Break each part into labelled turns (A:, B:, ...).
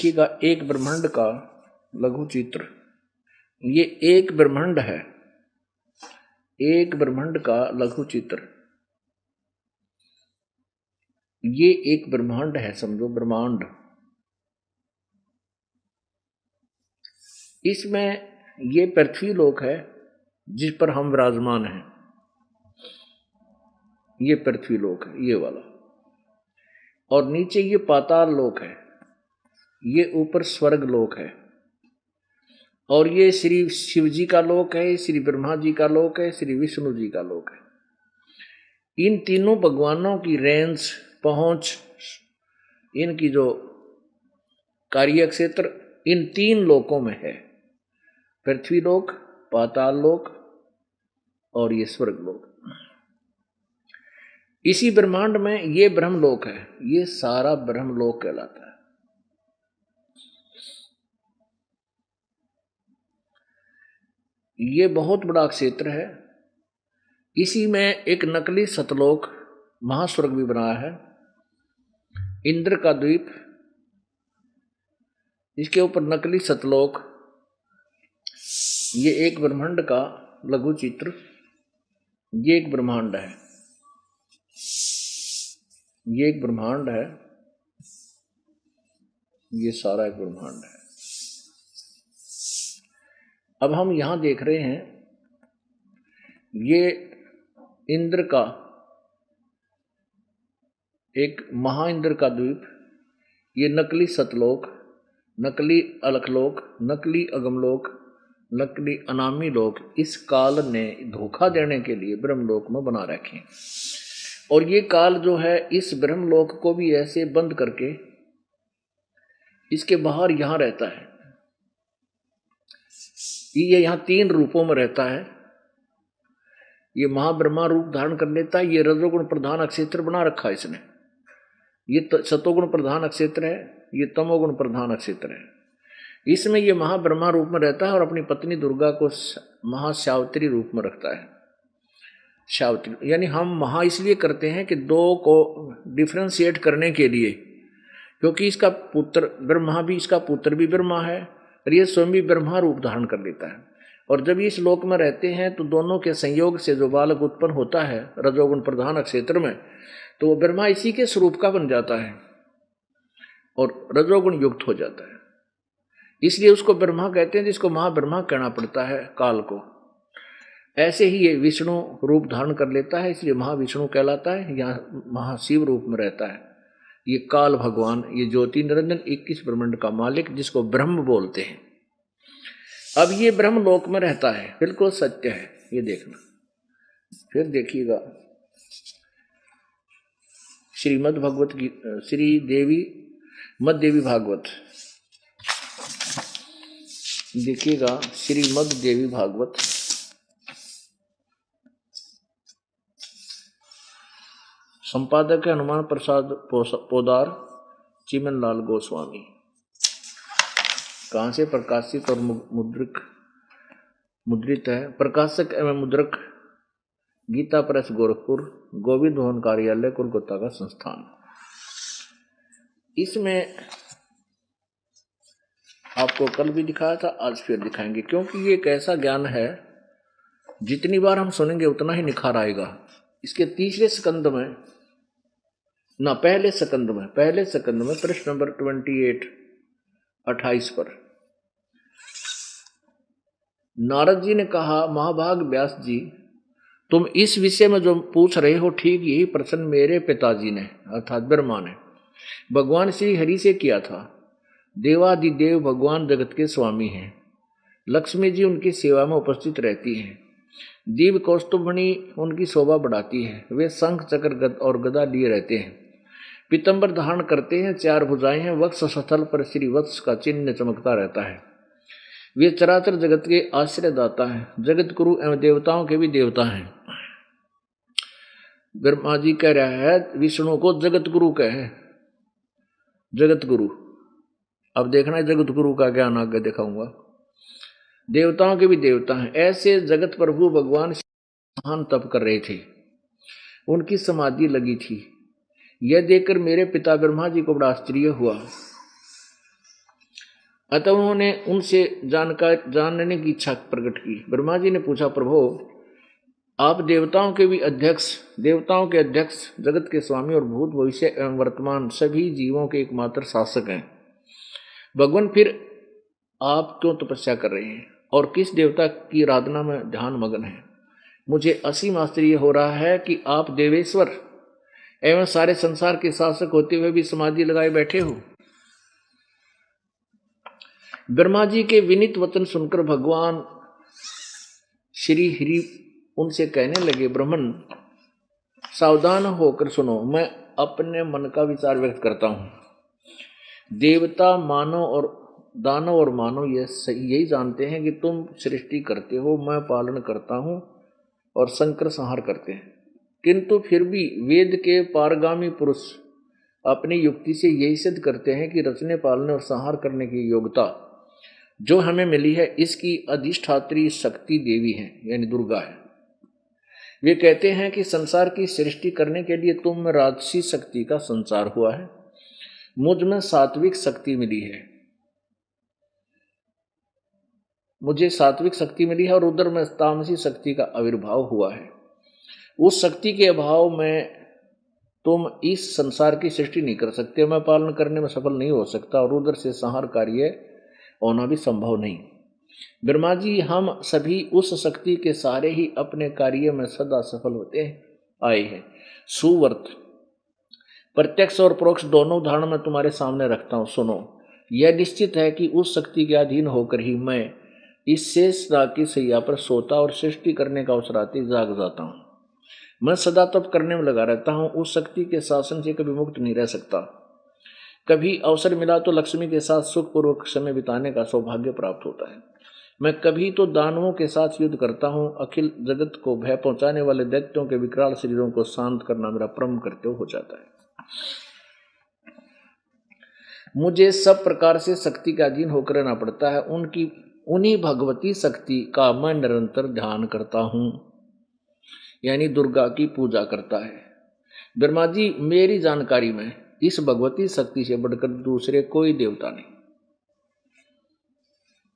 A: देखिएगा एक ब्रह्मांड का लघु चित्र। ये एक ब्रह्मांड है, एक ब्रह्मांड का लघु चित्र। ये एक ब्रह्मांड है, समझो ब्रह्मांड। इसमें ये पृथ्वी लोक है जिस पर हम विराजमान हैं। ये पृथ्वी लोक है, ये वाला। और नीचे ये पाताल लोक है, ये ऊपर स्वर्ग लोक है। और ये श्री शिव जी का लोक है, श्री ब्रह्मा जी का लोक है, श्री विष्णु जी का लोक है। इन तीनों भगवानों की रेंज, पहुंच, इनकी जो कार्य क्षेत्र इन तीन लोकों में है, पृथ्वी लोक, पाताल लोक और ये स्वर्ग लोक। इसी ब्रह्मांड में ये ब्रह्मलोक है, ये सारा ब्रह्मलोक कहलाता है। ये बहुत बड़ा क्षेत्र है। इसी में एक नकली सतलोक महास्वर्ग भी बनाया है, इंद्र का द्वीप, इसके ऊपर नकली सतलोक। ये एक ब्रह्मांड का लघु चित्र। ये एक ब्रह्मांड है, ये एक ब्रह्मांड है, ये सारा एक ब्रह्मांड है। अब हम यहां देख रहे हैं ये इंद्र का एक महा इंद्र का द्वीप, ये नकली सतलोक, नकली अलखलोक, नकली अगमलोक, नकली अनामी लोक इस काल ने धोखा देने के लिए ब्रह्मलोक में बना रखे। और ये काल जो है इस ब्रह्मलोक को भी ऐसे बंद करके इसके बाहर यहां रहता है। ये यहां तीन रूपों में रहता है। ये महाब्रह्मा रूप धारण कर लेता है। ये रजोगुण प्रधान अक्षेत्र बना रखा है इसने। ये सतोगुण प्रधान अक्षेत्र है, ये तमोगुण प्रधान अक्षेत्र है। इसमें ये महाब्रह्मा रूप में रहता है और अपनी पत्नी दुर्गा को महाश्यावत्री रूप में रखता है। शावत्री यानी हम महा इसलिए करते हैं कि दो को डिफ्रेंशिएट करने के लिए, क्योंकि इसका पुत्र ब्रह्मा भी, इसका पुत्र भी ब्रह्मा है और ये स्वयं भी ब्रह्मा रूप धारण कर लेता है। और जब ये इस लोक में रहते हैं तो दोनों के संयोग से जो बालक उत्पन्न होता है रजोगुण प्रधान क्षेत्र में, तो वो ब्रह्मा इसी के स्वरूप का बन जाता है और रजोगुण युक्त हो जाता है। इसलिए उसको ब्रह्मा कहते हैं, जिसको महाब्रह्मा कहना पड़ता है काल को। ऐसे ही ये विष्णु रूप धारण कर लेता है, इसलिए महाविष्णु कहलाता है। यहाँ महाशिव रूप में रहता है ये काल भगवान, ये ज्योति निरंजन 21 ब्रह्मांड का मालिक, जिसको ब्रह्म बोलते हैं। अब ये ब्रह्म लोक में रहता है, बिल्कुल सत्य है, ये देखना। फिर देखिएगा श्रीमद् भगवत की श्री देवी मद देवी भागवत, देखिएगा श्रीमद् देवी भागवत, संपादक है हनुमान प्रसाद पोदार, चिमन लाल गोस्वामी। कहाँ से प्रकाशित और मुद्रित है? प्रकाशक एवं मुद्रक गीता प्रेस गोरखपुर, गोविंद भवन कार्यालय कोलकाता का संस्थान। इसमें आपको कल भी दिखाया था, आज फिर दिखाएंगे, क्योंकि ये एक ऐसा ज्ञान है जितनी बार हम सुनेंगे उतना ही निखार आएगा। इसके तीसरे स्कंद में ना पहले स्कंद में प्रश्न नंबर 28 पर नारद जी ने कहा, महाभाग व्यास जी, तुम इस विषय में जो पूछ रहे हो ठीक यही प्रश्न मेरे पिताजी ने अर्थात ब्रह्मा ने भगवान श्री हरि से किया था। देवादिदेव भगवान जगत के स्वामी हैं। लक्ष्मी जी उनकी सेवा में उपस्थित रहती हैं। दिव्य कौस्तुभमणि उनकी शोभा बढ़ाती है। वे शंख चक्र और गदा लिए रहते हैं। पीतंबर धारण करते हैं, 4 भुजाएं हैं। वक्ष स्थल पर श्री वत्स का चिन्ह चमकता रहता है। वे चराचर जगत के आश्रयदाता हैं। जगत गुरु एवं देवताओं के भी देवता हैं। ब्रह्मा जी कह रहा है विष्णु को जगत गुरु कहे, जगत गुरु। अब देखना है जगत गुरु का ज्ञान आगे दिखाऊंगा। देवताओं के भी देवता हैं। ऐसे जगत प्रभु भगवान महान तप कर रहे थे, उनकी समाधि लगी थी। यह देखकर मेरे पिता ब्रह्मा जी को बड़ा आश्चर्य हुआ। अतः उन्होंने उनसे जानने की इच्छा प्रकट की। ब्रह्मा जी ने पूछा, प्रभु आप देवताओं के भी अध्यक्ष, देवताओं के अध्यक्ष, जगत के स्वामी और भूत भविष्य एवं वर्तमान सभी जीवों के एकमात्र शासक हैं। भगवान फिर आप क्यों तपस्या कर रहे हैं और किस देवता की आराधना में ध्यान मग्न है? मुझे असीम आश्चर्य हो रहा है कि आप देवेश्वर एवं सारे संसार के शासक होते हुए भी समाधि लगाए बैठे हो। ब्रह्मा जी के विनीत वचन सुनकर भगवान श्री हरि उनसे कहने लगे, ब्राह्मण सावधान होकर सुनो, मैं अपने मन का विचार व्यक्त करता हूं। देवता मानव और दानव और मानव यही जानते हैं कि तुम सृष्टि करते हो, मैं पालन करता हूं और संकर संहार करते हैं, किंतु फिर भी वेद के पारगामी पुरुष अपनी युक्ति से यही सिद्ध करते हैं कि रचने पालने और संहार करने की योग्यता जो हमें मिली है इसकी अधिष्ठात्री शक्ति देवी है, यानी दुर्गा है। वे कहते हैं कि संसार की सृष्टि करने के लिए तुम में राजसी शक्ति का संचार हुआ है, मुझ में सात्विक शक्ति मिली है, मुझे सात्विक शक्ति मिली है और उधर में तामसी शक्ति का आविर्भाव हुआ है। उस शक्ति के अभाव में तुम इस संसार की सृष्टि नहीं कर सकते, मैं पालन करने में सफल नहीं हो सकता और उधर से संहार कार्य होना भी संभव नहीं। ब्रह्मा जी हम सभी उस शक्ति के सहारे ही अपने कार्य में सदा सफल होते आए हैं। सुवर्त प्रत्यक्ष और परोक्ष दोनों उदाहरण मैं तुम्हारे सामने रखता हूँ, सुनो। यह निश्चित है कि उस शक्ति के अधीन होकर ही मैं इस शेष राग की सैया पर सोता और सृष्टि करने का अवसर आते जाग जाता हूँ। मैं सदा तप करने में लगा रहता हूँ, उस शक्ति के शासन से कभी मुक्त नहीं रह सकता। कभी अवसर मिला तो लक्ष्मी के साथ सुखपूर्वक समय बिताने का सौभाग्य प्राप्त होता है। मैं कभी तो दानवों के साथ युद्ध करता हूँ, अखिल जगत को भय पहुंचाने वाले दैत्यों के विकराल शरीरों को शांत करना मेरा परम कर्तव्य हो जाता है। मुझे सब प्रकार से शक्ति का अधीन होकर रहना पड़ता है, उन्हीं भगवती शक्ति का मैं निरंतर ध्यान करता हूँ, यानी दुर्गा की पूजा करता है। ब्रह्मा जी मेरी जानकारी में इस भगवती शक्ति से बढ़कर दूसरे कोई देवता नहीं।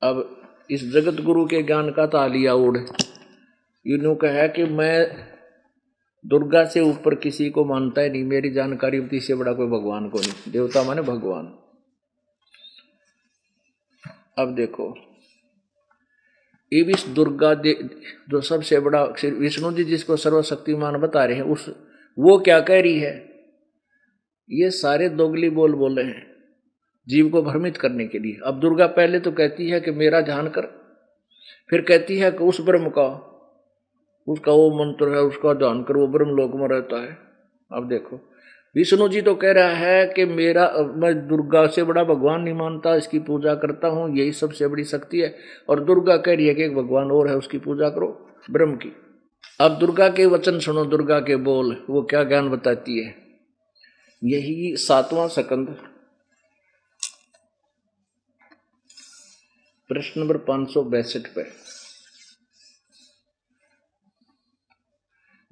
A: अब इस जगत गुरु के ज्ञान का तालिया उड़ यूं कहा कि मैं दुर्गा से ऊपर किसी को मानता ही नहीं, मेरी जानकारी में से बड़ा कोई भगवान को नहीं। देवता माने भगवान। अब देखो इस दुर्गा जो सबसे बड़ा विष्णु जी जिसको सर्वशक्तिमान बता रहे हैं, उस वो क्या कह रही है? ये सारे दोगली बोल रहे हैं जीव को भ्रमित करने के लिए। अब दुर्गा पहले तो कहती है कि मेरा ध्यान कर, फिर कहती है कि उस ब्रह्म का, उसका वो मंत्र है, उसका ध्यान कर, वो ब्रह्म लोक में रहता है। अब देखो विष्णु जी तो कह रहा है कि मैं दुर्गा से बड़ा भगवान नहीं मानता, इसकी पूजा करता हूँ, यही सबसे बड़ी शक्ति है। और दुर्गा कह रही है कि एक भगवान और है, उसकी पूजा करो, ब्रह्म की। अब दुर्गा के वचन सुनो, दुर्गा के बोल, वो क्या ज्ञान बताती है। यही 7वां स्कंद प्रश्न नंबर 562 पे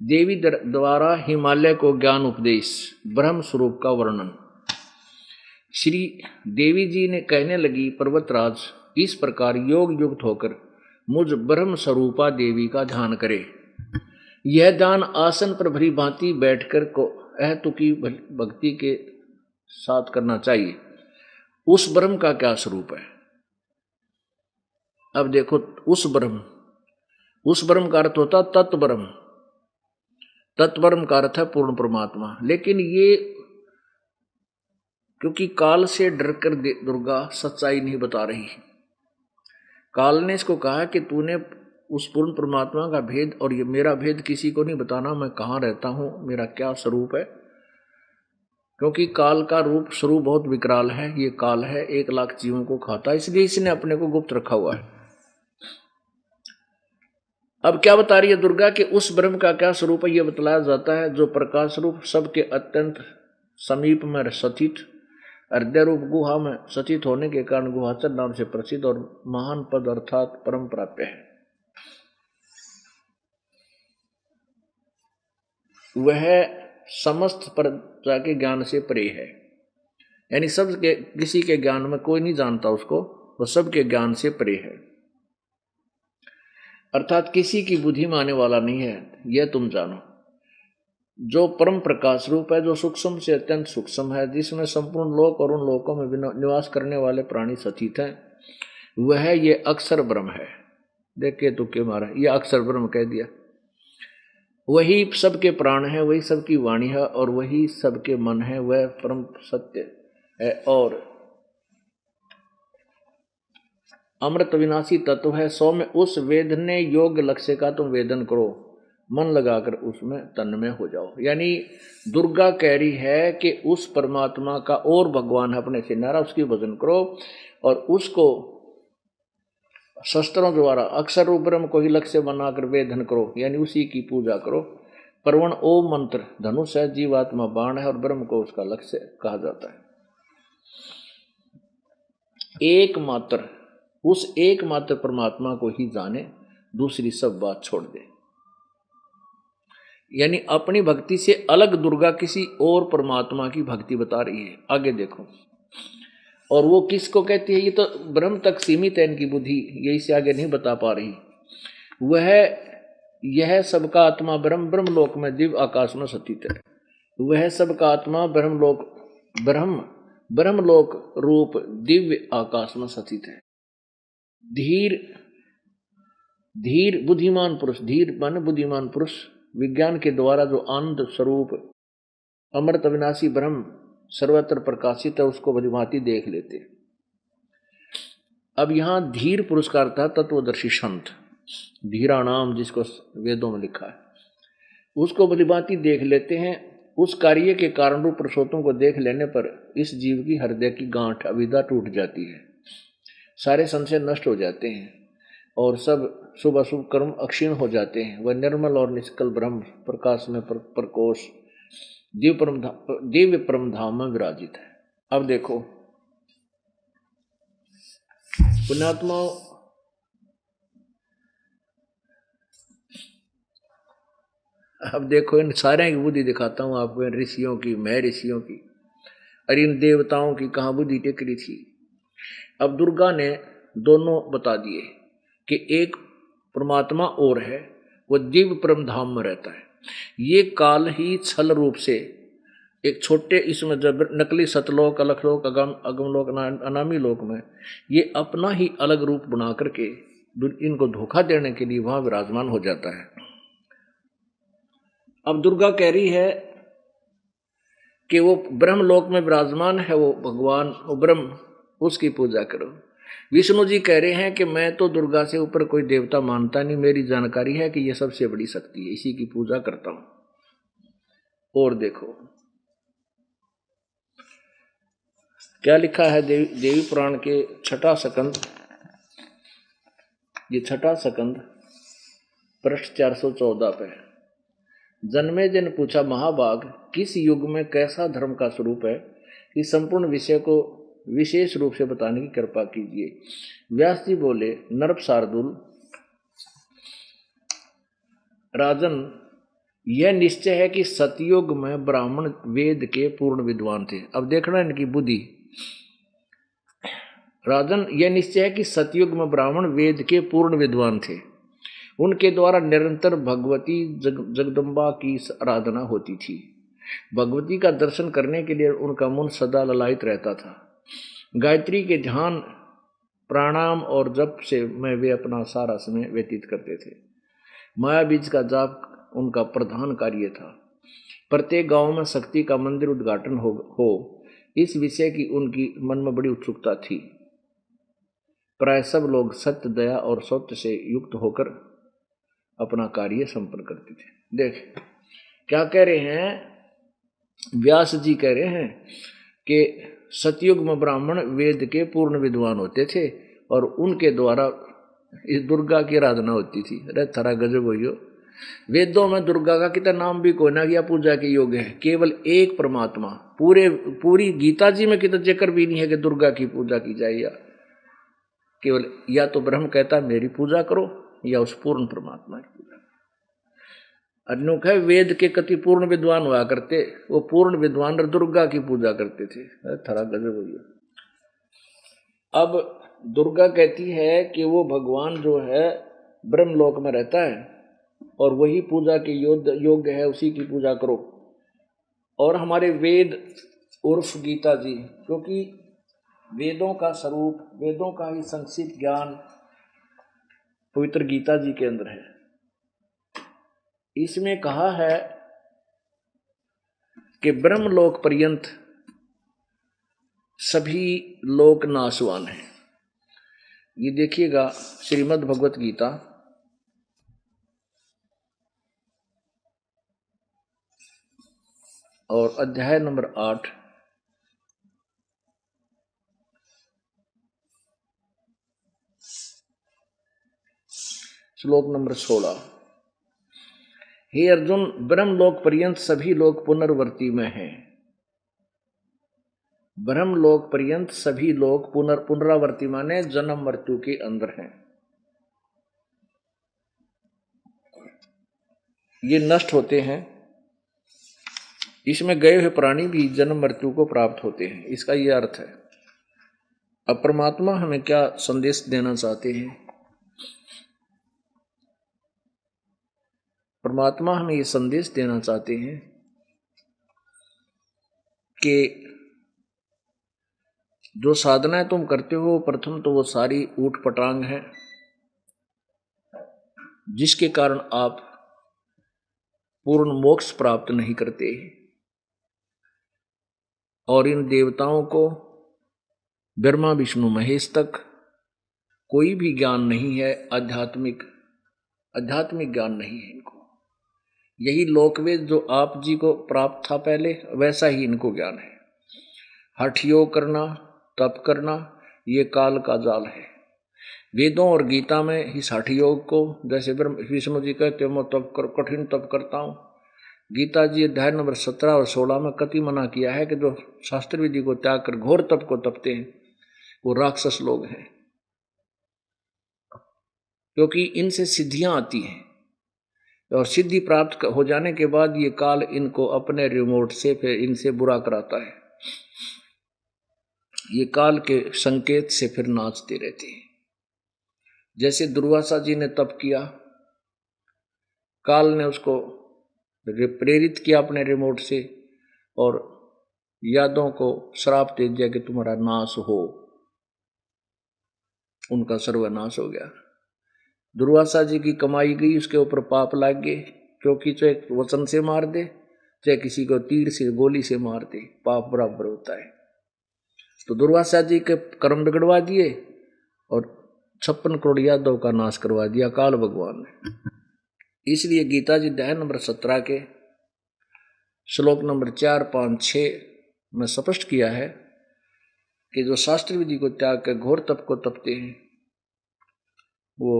A: देवी द्वारा हिमालय को ज्ञान उपदेश, ब्रह्म स्वरूप का वर्णन। श्री देवी जी ने कहने लगी, पर्वतराज इस प्रकार योग युक्त होकर मुझ ब्रह्म स्वरूपा देवी का ध्यान करे। यह ध्यान आसन पर भली भांति बैठकर को अहतुकी भक्ति के साथ करना चाहिए। उस ब्रह्म का क्या स्वरूप है? अब देखो उस ब्रह्म का अर्थ होता तत्ब्रह्म, तत्ब्रह्म का अर्थ है पूर्ण परमात्मा। लेकिन ये क्योंकि काल से डरकर दुर्गा सच्चाई नहीं बता रही, काल ने इसको कहा कि तूने उस पूर्ण परमात्मा का भेद और ये मेरा भेद किसी को नहीं बताना, मैं कहाँ रहता हूँ, मेरा क्या स्वरूप है। क्योंकि काल का स्वरूप बहुत विकराल है, ये काल है, 1 लाख जीवों को खाता है, इसलिए इसने अपने को गुप्त रखा हुआ है। अब क्या बता रही है दुर्गा कि उस ब्रह्म का क्या स्वरूप है? यह बतलाया जाता है जो प्रकाश रूप सबके अत्यंत समीप में स्थित हृदय रूप गुहा में स्थित होने के कारण गुहाचर नाम से प्रसिद्ध और महान पद अर्थात परम प्राप्य है। वह समस्त प्रजा के ज्ञान से परे है, यानी सब के किसी के ज्ञान में कोई नहीं जानता उसको, वह सबके ज्ञान से परे है, अर्थात किसी की बुद्धि में आने वाला नहीं है, यह तुम जानो। जो परम प्रकाश रूप है, जो सूक्ष्म से अत्यंत सूक्ष्म है, जिसमें संपूर्ण लोक और उन लोकों में निवास करने वाले प्राणी सचित हैं, वह ये अक्षर ब्रह्म है। देखिए तो क्यों मारा, यह अक्षर ब्रह्म कह दिया। वही सबके प्राण है, वही सबकी वाणी है और वही सबके मन है, वह परम सत्य है और अमृत विनाशी तत्व है। सौ में उस वेदने योग्य लक्ष्य का तुम वेदन करो, मन लगाकर उसमें तन्मय हो जाओ। यानी दुर्गा कह रही है कि उस परमात्मा का और भगवान है अपने से नारा, उसकी भजन करो और उसको शस्त्रों द्वारा अक्षर रूप ब्रह्म को ही लक्ष्य बनाकर वेदन करो, यानी उसी की पूजा करो। परवण ओम मंत्र धनुष है, जीवात्मा बाण है और ब्रह्म को उसका लक्ष्य कहा जाता है। एकमात्र उस एकमात्र परमात्मा को ही जाने, दूसरी सब बात छोड़ दे। यानी अपनी भक्ति से अलग दुर्गा किसी और परमात्मा की भक्ति बता रही है। आगे देखो, और वो किसको कहती है, ये तो ब्रह्म तक सीमित है इनकी बुद्धि, यही से आगे नहीं बता पा रही। वह यह सबका आत्मा ब्रह्म ब्रह्मलोक में दिव्य आकाश में स्थित है। वह सबका आत्मा ब्रह्मलोक रूप दिव्य आकाश में स्थित है। धीर बुद्धिमान पुरुष, धीर माने बुद्धिमान पुरुष, विज्ञान के द्वारा जो आनंद स्वरूप अमृत अविनाशी ब्रह्म सर्वत्र प्रकाशित है, उसको भलीभांति देख लेते। अब यहां धीर पुरुष का अर्थ है तत्वदर्शी संत, धीराणाम जिसको वेदों में लिखा है, उसको भलीभांति देख लेते हैं। उस कार्य के कारण रूप पुरुषोत्तम को देख लेने पर इस जीव की हृदय की गांठ अविद्या टूट जाती है, सारे संशय नष्ट हो जाते हैं और सब शुभ अशुभ कर्म अक्षीण हो जाते हैं। वह निर्मल और निष्कल ब्रह्म प्रकाश में प्रकोश दिव्य परम धाम में विराजित है। अब देखो पुण्यात्माओं, अब देखो इन सारे की बुद्धि दिखाता हूं आपको, इन ऋषियों की, मैं ऋषियों की और इन देवताओं की कहां बुद्धि टेकरी थी। अब दुर्गा ने दोनों बता दिए कि एक परमात्मा और है, वो दिव्य परम धाम में रहता है। ये काल ही छल रूप से एक छोटे इसमें जब नकली सतलोक, अलखलोक, अगमलोक, अनामी लोक में ये अपना ही अलग रूप बना करके इनको धोखा देने के लिए वहां विराजमान हो जाता है। अब दुर्गा कह रही है कि वो ब्रह्मलोक में विराजमान है, वो भगवान, वो ब्रह्म, उसकी पूजा करो। विष्णु जी कह रहे हैं कि मैं तो दुर्गा से ऊपर कोई देवता मानता नहीं, मेरी जानकारी है कि ये सबसे बड़ी शक्ति है, इसी की पूजा करता हूं। और देखो क्या लिखा है देवी पुराण के छठा स्कंद, ये छठा स्कंद पृष्ठ 414 पे। जन्मेजय ने पूछा, महाभाग किस युग में कैसा धर्म का स्वरूप है, इस संपूर्ण विषय को विशेष रूप से बताने की कृपा कीजिए। व्यास जी बोले, नरप शार्दुल, राजन यह निश्चय है कि सतयुग में ब्राह्मण वेद के पूर्ण विद्वान थे। अब देखना इनकी बुद्धि। राजन यह निश्चय है कि सतयुग में ब्राह्मण वेद के पूर्ण विद्वान थे, उनके द्वारा निरंतर भगवती जगदम्बा की आराधना होती थी। भगवती का दर्शन करने के लिए उनका मन सदा ललायित रहता था। गायत्री के ध्यान, प्राणायाम और जप से में वे अपना सारा समय व्यतीत करते थे। माया बीज का जाप उनका प्रधान कार्य था। प्रत्येक गांव में शक्ति का मंदिर उद्घाटन हो इस विषय की उनकी मन में बड़ी उत्सुकता थी। प्राय सब लोग सत्य, दया और सत्य से युक्त होकर अपना कार्य संपन्न करते थे। देख क्या कह रहे हैं, व्यास जी कह रहे हैं कि सतयुग में ब्राह्मण वेद के पूर्ण विद्वान होते थे और उनके द्वारा इस दुर्गा की आराधना होती थी। अरे थारा गजब हो, वेदों में दुर्गा का कितना नाम भी कोई ना किया पूजा के योग्य है। केवल एक परमात्मा, पूरी गीता जी में कितना जिक्र भी नहीं है कि दुर्गा की पूजा की जाए, या केवल या तो ब्रह्म कहता मेरी पूजा करो या उस पूर्ण परमात्मा की पूजा। अनोखा वेद के कति पूर्ण विद्वान हुआ करते, वो पूर्ण विद्वान दुर्गा की पूजा करते थे। थरा गजब हो गया। अब दुर्गा कहती है कि वो भगवान जो है ब्रह्मलोक में रहता है और वही पूजा के योग्य है, उसी की पूजा करो। और हमारे वेद उर्फ गीता जी, क्योंकि वेदों का स्वरूप, वेदों का ही संक्षिप्त ज्ञान पवित्र गीता जी के अंदर है। इसमें कहा है कि ब्रह्मलोक पर्यंत सभी लोक नाशवान हैं। ये देखिएगा श्रीमद् भगवत गीता और अध्याय नंबर 8 श्लोक नंबर 16। हे अर्जुन, ब्रह्मलोक पर्यंत सभी लोग पुनर्वर्ती में हैं। ब्रह्मलोक पर्यंत सभी लोग पुनरावर्ती माने जन्म मृत्यु के अंदर हैं। ये नष्ट होते हैं। इसमें गए हुए प्राणी भी जन्म मृत्यु को प्राप्त होते हैं। इसका ये अर्थ है। अब परमात्मा हमें क्या संदेश देना चाहते हैं? परमात्मा हमें ये संदेश देना चाहते हैं कि जो साधनाएं तुम करते हो, प्रथम तो वो सारी ऊट पटांग है, जिसके कारण आप पूर्ण मोक्ष प्राप्त नहीं करते। और इन देवताओं को ब्रह्मा विष्णु महेश तक कोई भी ज्ञान नहीं है, आध्यात्मिक ज्ञान नहीं है इनको। यही लोकवेद जो आप जी को प्राप्त था पहले, वैसा ही इनको ज्ञान है। हठ योग करना, तप करना, ये काल का जाल है। वेदों और गीता में इस हठ योग को, जैसे विष्णु जी कहते हो मैं तप कर, कठिन तप करता हूँ, गीता जी अध्याय नंबर 17 और 16 में कति मना किया है कि जो शास्त्र विधि को त्याग कर घोर तप को तपते हैं वो राक्षस लोग हैं, क्योंकि इनसे सिद्धियां आती हैं और सिद्धि प्राप्त हो जाने के बाद ये काल इनको अपने रिमोट से फिर इनसे बुरा कराता है। ये काल के संकेत से फिर नाचते रहते हैं। जैसे दुर्वासा जी ने तप किया, काल ने उसको प्रेरित किया अपने रिमोट से और यादों को श्राप दे दिया कि तुम्हारा नाश हो। उनका सर्वनाश हो गया। दुर्वासा जी की कमाई गई, उसके ऊपर पाप लाग गए, क्योंकि चाहे वचन से मार दे चाहे किसी को तीर से गोली से मार दे, पाप बराबर होता है। तो दुर्वासा जी के कर्म बिगड़वा दिए और 56 करोड़ यादव का नाश करवा दिया काल भगवान ने। इसलिए गीता जी अध्याय नंबर 17 के श्लोक नंबर 4, 5, 6 में स्पष्ट किया है कि जो शास्त्र विधि को त्याग कर घोर तप को तपते हैं वो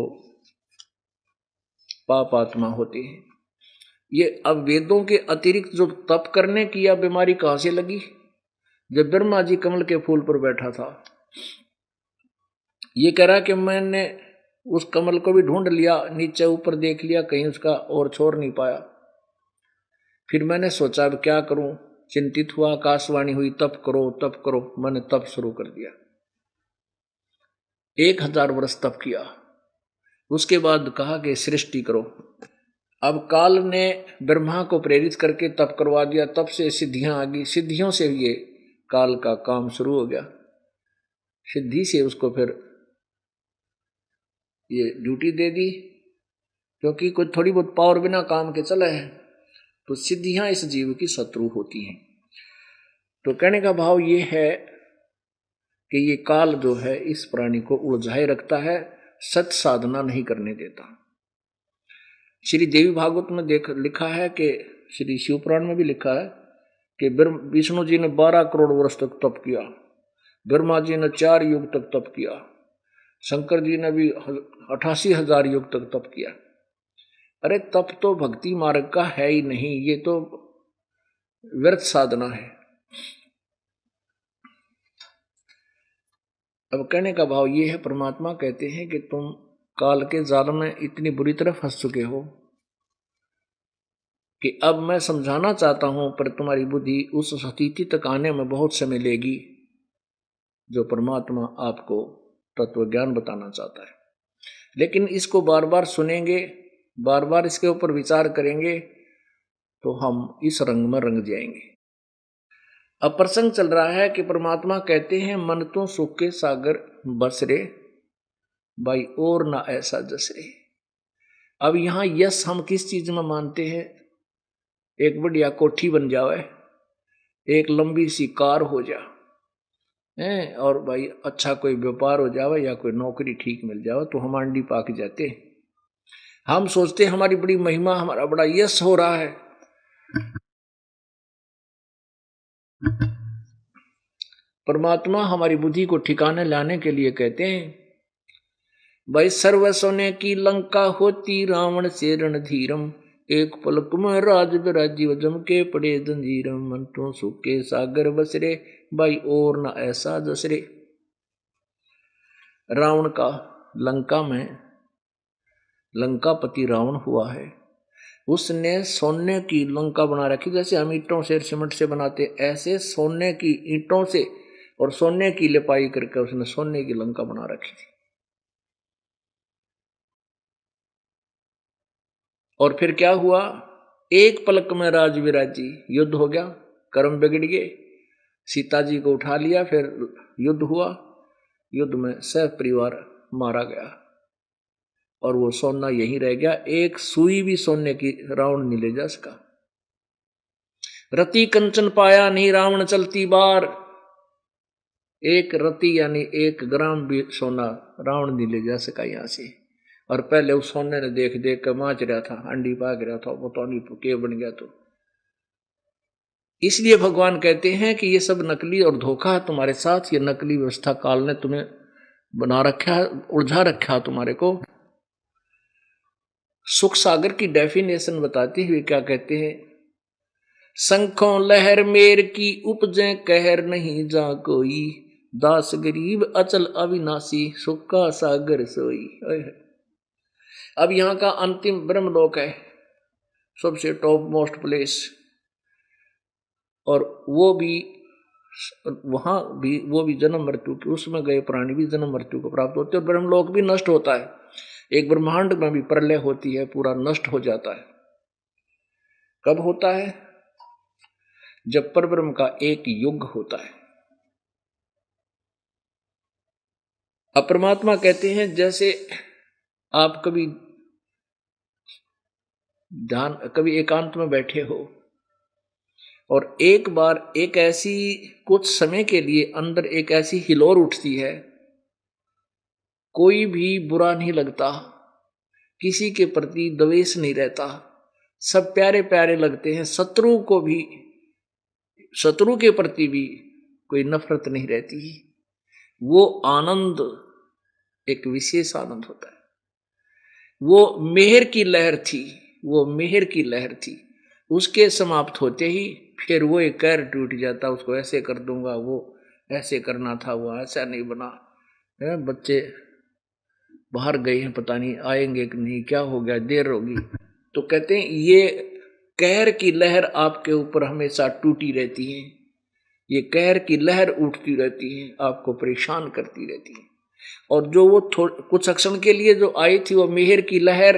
A: पाप आत्मा होती है। ये अब वेदों के अतिरिक्त जो तप करने की या बीमारी कहां से लगी? जब ब्रह्मा जी कमल के फूल पर बैठा था, ये कह रहा कि मैंने उस कमल को भी ढूंढ लिया, नीचे ऊपर देख लिया, कहीं उसका और छोर नहीं पाया। फिर मैंने सोचा अब क्या करूं, चिंतित हुआ, आकाशवाणी हुई तप करो तप करो। मैंने तप शुरू कर दिया, 1000 वर्ष तप किया। उसके बाद कहा कि सृष्टि करो। अब काल ने ब्रह्मा को प्रेरित करके तप करवा दिया, तप से सिद्धियां आ गई, सिद्धियों से ये काल का काम शुरू हो गया। सिद्धि से उसको फिर ये ड्यूटी दे दी, क्योंकि कोई थोड़ी बहुत पावर बिना काम के चला है, तो सिद्धियां इस जीव की शत्रु होती हैं। तो कहने का भाव ये है कि ये काल जो है इस प्राणी को उलझाए रखता है, सत साधना नहीं करने देता। श्री देवी भागवत में लिखा है कि श्री शिवपुराण में भी लिखा है कि विष्णु जी ने 12 करोड़ वर्ष तक तप किया, ब्रह्मा जी ने 4 युग तक तप किया, शंकर जी ने भी 88,000 युग तक तप किया। अरे तप तो भक्ति मार्ग का है ही नहीं, ये तो व्यर्थ साधना है। अब कहने का भाव ये है, परमात्मा कहते हैं कि तुम काल के जाल में इतनी बुरी तरह फंस चुके हो कि अब मैं समझाना चाहता हूं, पर तुम्हारी बुद्धि उस स्थिति तक आने में बहुत समय लेगी जो परमात्मा आपको तत्व ज्ञान बताना चाहता है। लेकिन इसको बार बार सुनेंगे, बार बार इसके ऊपर विचार करेंगे तो हम इस रंग में रंग जाएंगे। अब प्रसंग चल रहा है कि परमात्मा कहते हैं मन तो सुख के सागर बस रे भाई और ना ऐसा जस रे। अब यहां यश हम किस चीज में मानते हैं? एक बढ़िया कोठी बन जावे, एक लंबी सी कार हो जा है, और भाई अच्छा कोई व्यापार हो जावे या कोई नौकरी ठीक मिल जावे तो हम आंडी पाक जाते। हम सोचते हमारी बड़ी महिमा, हमारा बड़ा यश हो रहा है। परमात्मा हमारी बुद्धि को ठिकाने लाने के लिए कहते हैं भाई सर्व सोने की लंका होती रावण से रणधीरम, एक पलक में राज विराजीव जम के पड़े जंजीरम, मन तो सुख के सागर बसरे भाई और न ऐसा जसरे। रावण का लंका में लंकापति रावण हुआ है, उसने सोने की लंका बना रखी। जैसे हम ईंटों से सीमेंट से बनाते, ऐसे सोने की ईंटों से और सोने की लिपाई करके उसने सोने की लंका बना रखी थी। और फिर क्या हुआ? एक पलक में राज विराजी, युद्ध हो गया, कर्म बिगड़ गए, सीता जी को उठा लिया, फिर युद्ध हुआ, युद्ध में सब परिवार मारा गया और वो सोना यहीं रह गया। एक सुई भी सोने की रावण नहीं ले जा सका। रति कंचन पाया नहीं रावण चलती बार, एक रति यानी 1 ग्राम भी सोना रावण नहीं ले जा सका यहां से। और पहले उस सोने ने देख देख कर माच रहा था, अंडी पाक रहा था, वो तो नहीं के बन गया। तो इसलिए भगवान कहते हैं कि ये सब नकली और धोखा है तुम्हारे साथ। ये नकली व्यवस्था काल ने तुम्हें बना रखा है, उलझा रखा है तुम्हारे को। सुख सागर की डेफिनेशन बताते हुए क्या कहते हैं? शंखों लहर मेर की उपजे कहर नहीं जा कोई, दास गरीब अचल अविनाशी सुख का सागर सोई। अब यहां का अंतिम ब्रह्मलोक है, सबसे टॉप मोस्ट प्लेस, और वो भी वहां भी वो भी जन्म मृत्यु की, उसमें गए प्राणी भी जन्म मृत्यु को प्राप्त होते हैं। और ब्रह्मलोक भी नष्ट होता है, एक ब्रह्मांड में भी प्रलय होती है, पूरा नष्ट हो जाता है। कब होता है? जब परब्रह्म का एक युग होता है। अब परमात्मा कहते हैं जैसे आप कभी एकांत में बैठे हो और एक बार एक ऐसी कुछ समय के लिए अंदर एक ऐसी हिलोर उठती है, कोई भी बुरा नहीं लगता, किसी के प्रति द्वेष नहीं रहता, सब प्यारे प्यारे लगते हैं, शत्रु के प्रति भी कोई नफरत नहीं रहती। वो आनंद एक विशेष आनंद होता है। वो मेहर की लहर थी, उसके समाप्त होते ही फिर वो एक कहर टूट जाता, उसको ऐसे कर दूंगा, वो ऐसे करना था, वो ऐसा नहीं बना, बच्चे बाहर गए हैं पता नहीं आएंगे कि नहीं, क्या हो गया, देर होगी। तो कहते हैं ये कहर की लहर आपके ऊपर हमेशा टूटी रहती है, ये कहर की लहर उठती रहती है, आपको परेशान करती रहती है। और जो वो कुछ क्षण के लिए जो आई थी वो मेहर की लहर,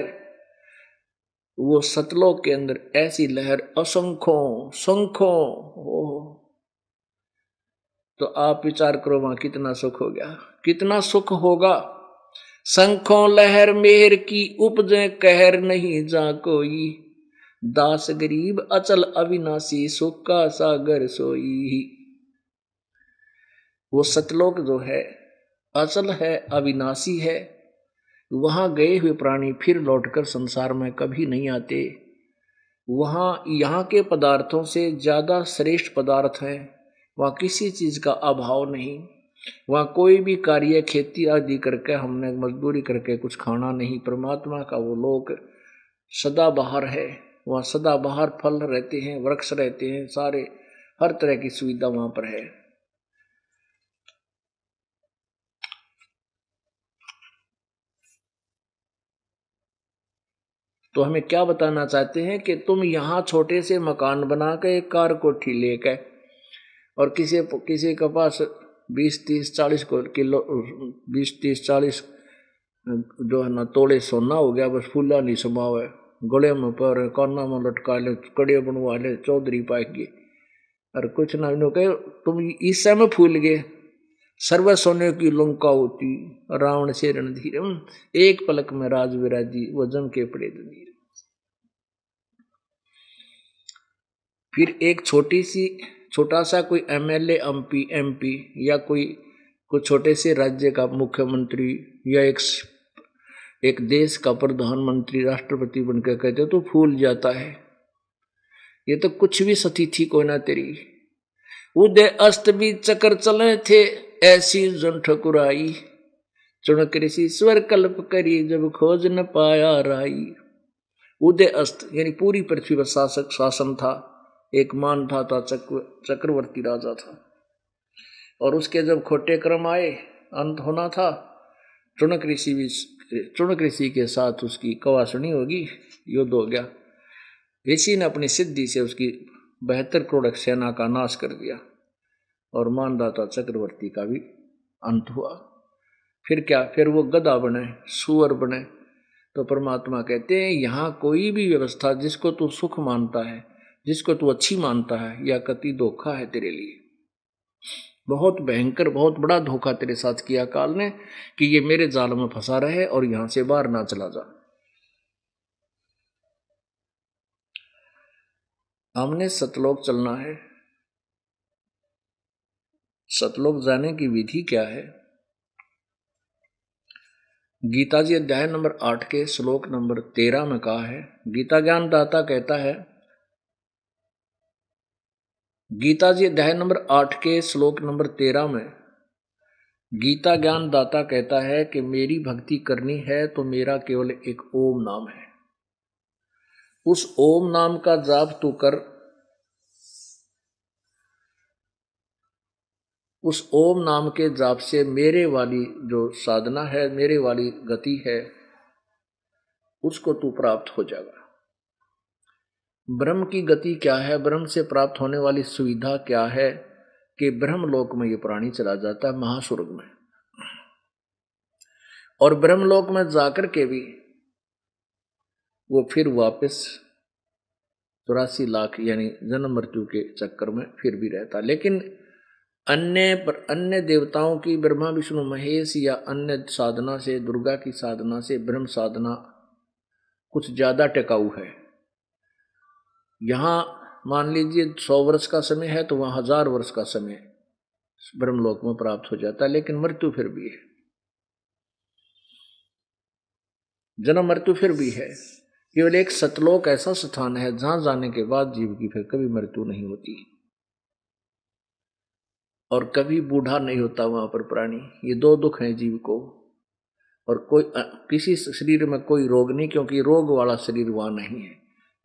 A: वो सतलोक के अंदर ऐसी लहर असंख्यों संख्यों हो। तो आप विचार करो वहां कितना सुख हो गया, कितना सुख होगा। संख्यों लहर मेहर की उपजे कहर नहीं जा कोई, दास गरीब अचल अविनाशी सुख का सागर सोई। वो सतलोक जो है अचल है, अविनाशी है, वहां गए हुए प्राणी फिर लौटकर संसार में कभी नहीं आते। वहां यहाँ के पदार्थों से ज्यादा श्रेष्ठ पदार्थ है, वहां किसी चीज का अभाव नहीं, वहां कोई भी कार्य खेती आदि करके हमने मजदूरी करके कुछ खाना नहीं। परमात्मा का वो लोक सदा बहार है, वहां सदा बहार फल रहते हैं, वृक्ष रहते हैं, सारे हर तरह की सुविधा वहां पर है। तो हमें क्या बताना चाहते हैं कि तुम यहाँ छोटे से मकान बना के एक कार कोठी लेकर और किसी के पास 20-30-40 किलो, 20-30-40 जो है ना तोड़े सोना हो गया, बस फूला नहीं समावे, गले में पर काना में लटका ले, कड़े बनवा ले, चौधरी पाएगी। अरे कुछ ना कहे तुम इस समय फूल गए, सर्व सोने की लंका होती, रावण से रणधीर, एक पलक में राज विराजी, वो जम के पड़े दनीर। फिर एक छोटा सा कोई एमएलए, एमपी या कोई छोटे से राज्य का मुख्यमंत्री या एक देश का प्रधानमंत्री, राष्ट्रपति बनकर कहते तो फूल जाता है। ये तो कुछ भी सती थी कोई ना तेरी। उदय अस्त भी चक्कर चले थे, ऐसी जन ठकुराई, चुनक ऋषि स्वर कल्प करी, जब खोज न पाया राई। उदय अस्त यानी पूरी पृथ्वी पर शासन था, एक मान था चक्रवर्ती राजा था, और उसके जब खोटे क्रम आए, अंत होना था, चुनक ऋषि के साथ उसकी कवासनी होगी, युद्ध हो गया। ऋषि ने अपनी सिद्धि से उसकी 72 करोड़ सेना का नाश कर दिया, और मानदाता चक्रवर्ती का भी अंत हुआ। फिर क्या, फिर वो गधा बने, सुअर बने। तो परमात्मा कहते हैं यहाँ कोई भी व्यवस्था जिसको तू सुख मानता है, जिसको तू अच्छी मानता है, या कति धोखा है तेरे लिए। बहुत भयंकर, बहुत बड़ा धोखा तेरे साथ किया काल ने, कि ये मेरे जाल में फंसा रहे और यहां से बाहर ना चला जा। हमने सतलोक चलना है। सतलोक जाने की विधि क्या है? गीता जी अध्याय नंबर 8 के श्लोक नंबर 13 में कहा है। गीता ज्ञान दाता कहता है, गीता जी अध्याय नंबर 8 के श्लोक नंबर 13 में गीता ज्ञान दाता कहता है कि मेरी भक्ति करनी है तो मेरा केवल एक ओम नाम है। उस ओम नाम का जाप तू कर, उस ओम नाम के जाप से मेरे वाली जो साधना है, मेरे वाली गति है, उसको तू प्राप्त हो जाएगा। ब्रह्म की गति क्या है, ब्रह्म से प्राप्त होने वाली सुविधा क्या है, कि ब्रह्मलोक में ये प्राणी चला जाता है, महास्वर्ग में, और ब्रह्मलोक में जाकर के भी वो फिर वापस 84 लाख यानी जन्म मृत्यु के चक्कर में फिर भी रहता। लेकिन अन्य देवताओं की, ब्रह्मा विष्णु महेश या अन्य साधना से, दुर्गा की साधना से ब्रह्म साधना कुछ ज्यादा टिकाऊ है। यहां मान लीजिए 100 वर्ष का समय है तो वहां 1000 वर्ष का समय ब्रह्मलोक में प्राप्त हो जाता है, लेकिन मृत्यु फिर भी है, जन्म मृत्यु फिर भी है। केवल एक सतलोक ऐसा स्थान है जहां जाने के बाद जीव की फिर कभी मृत्यु नहीं होती, और कभी बूढ़ा नहीं होता वहां पर प्राणी। ये दो दुख हैं जीव को, और कोई किसी शरीर में कोई रोग नहीं, क्योंकि रोग वाला शरीर वहां नहीं है।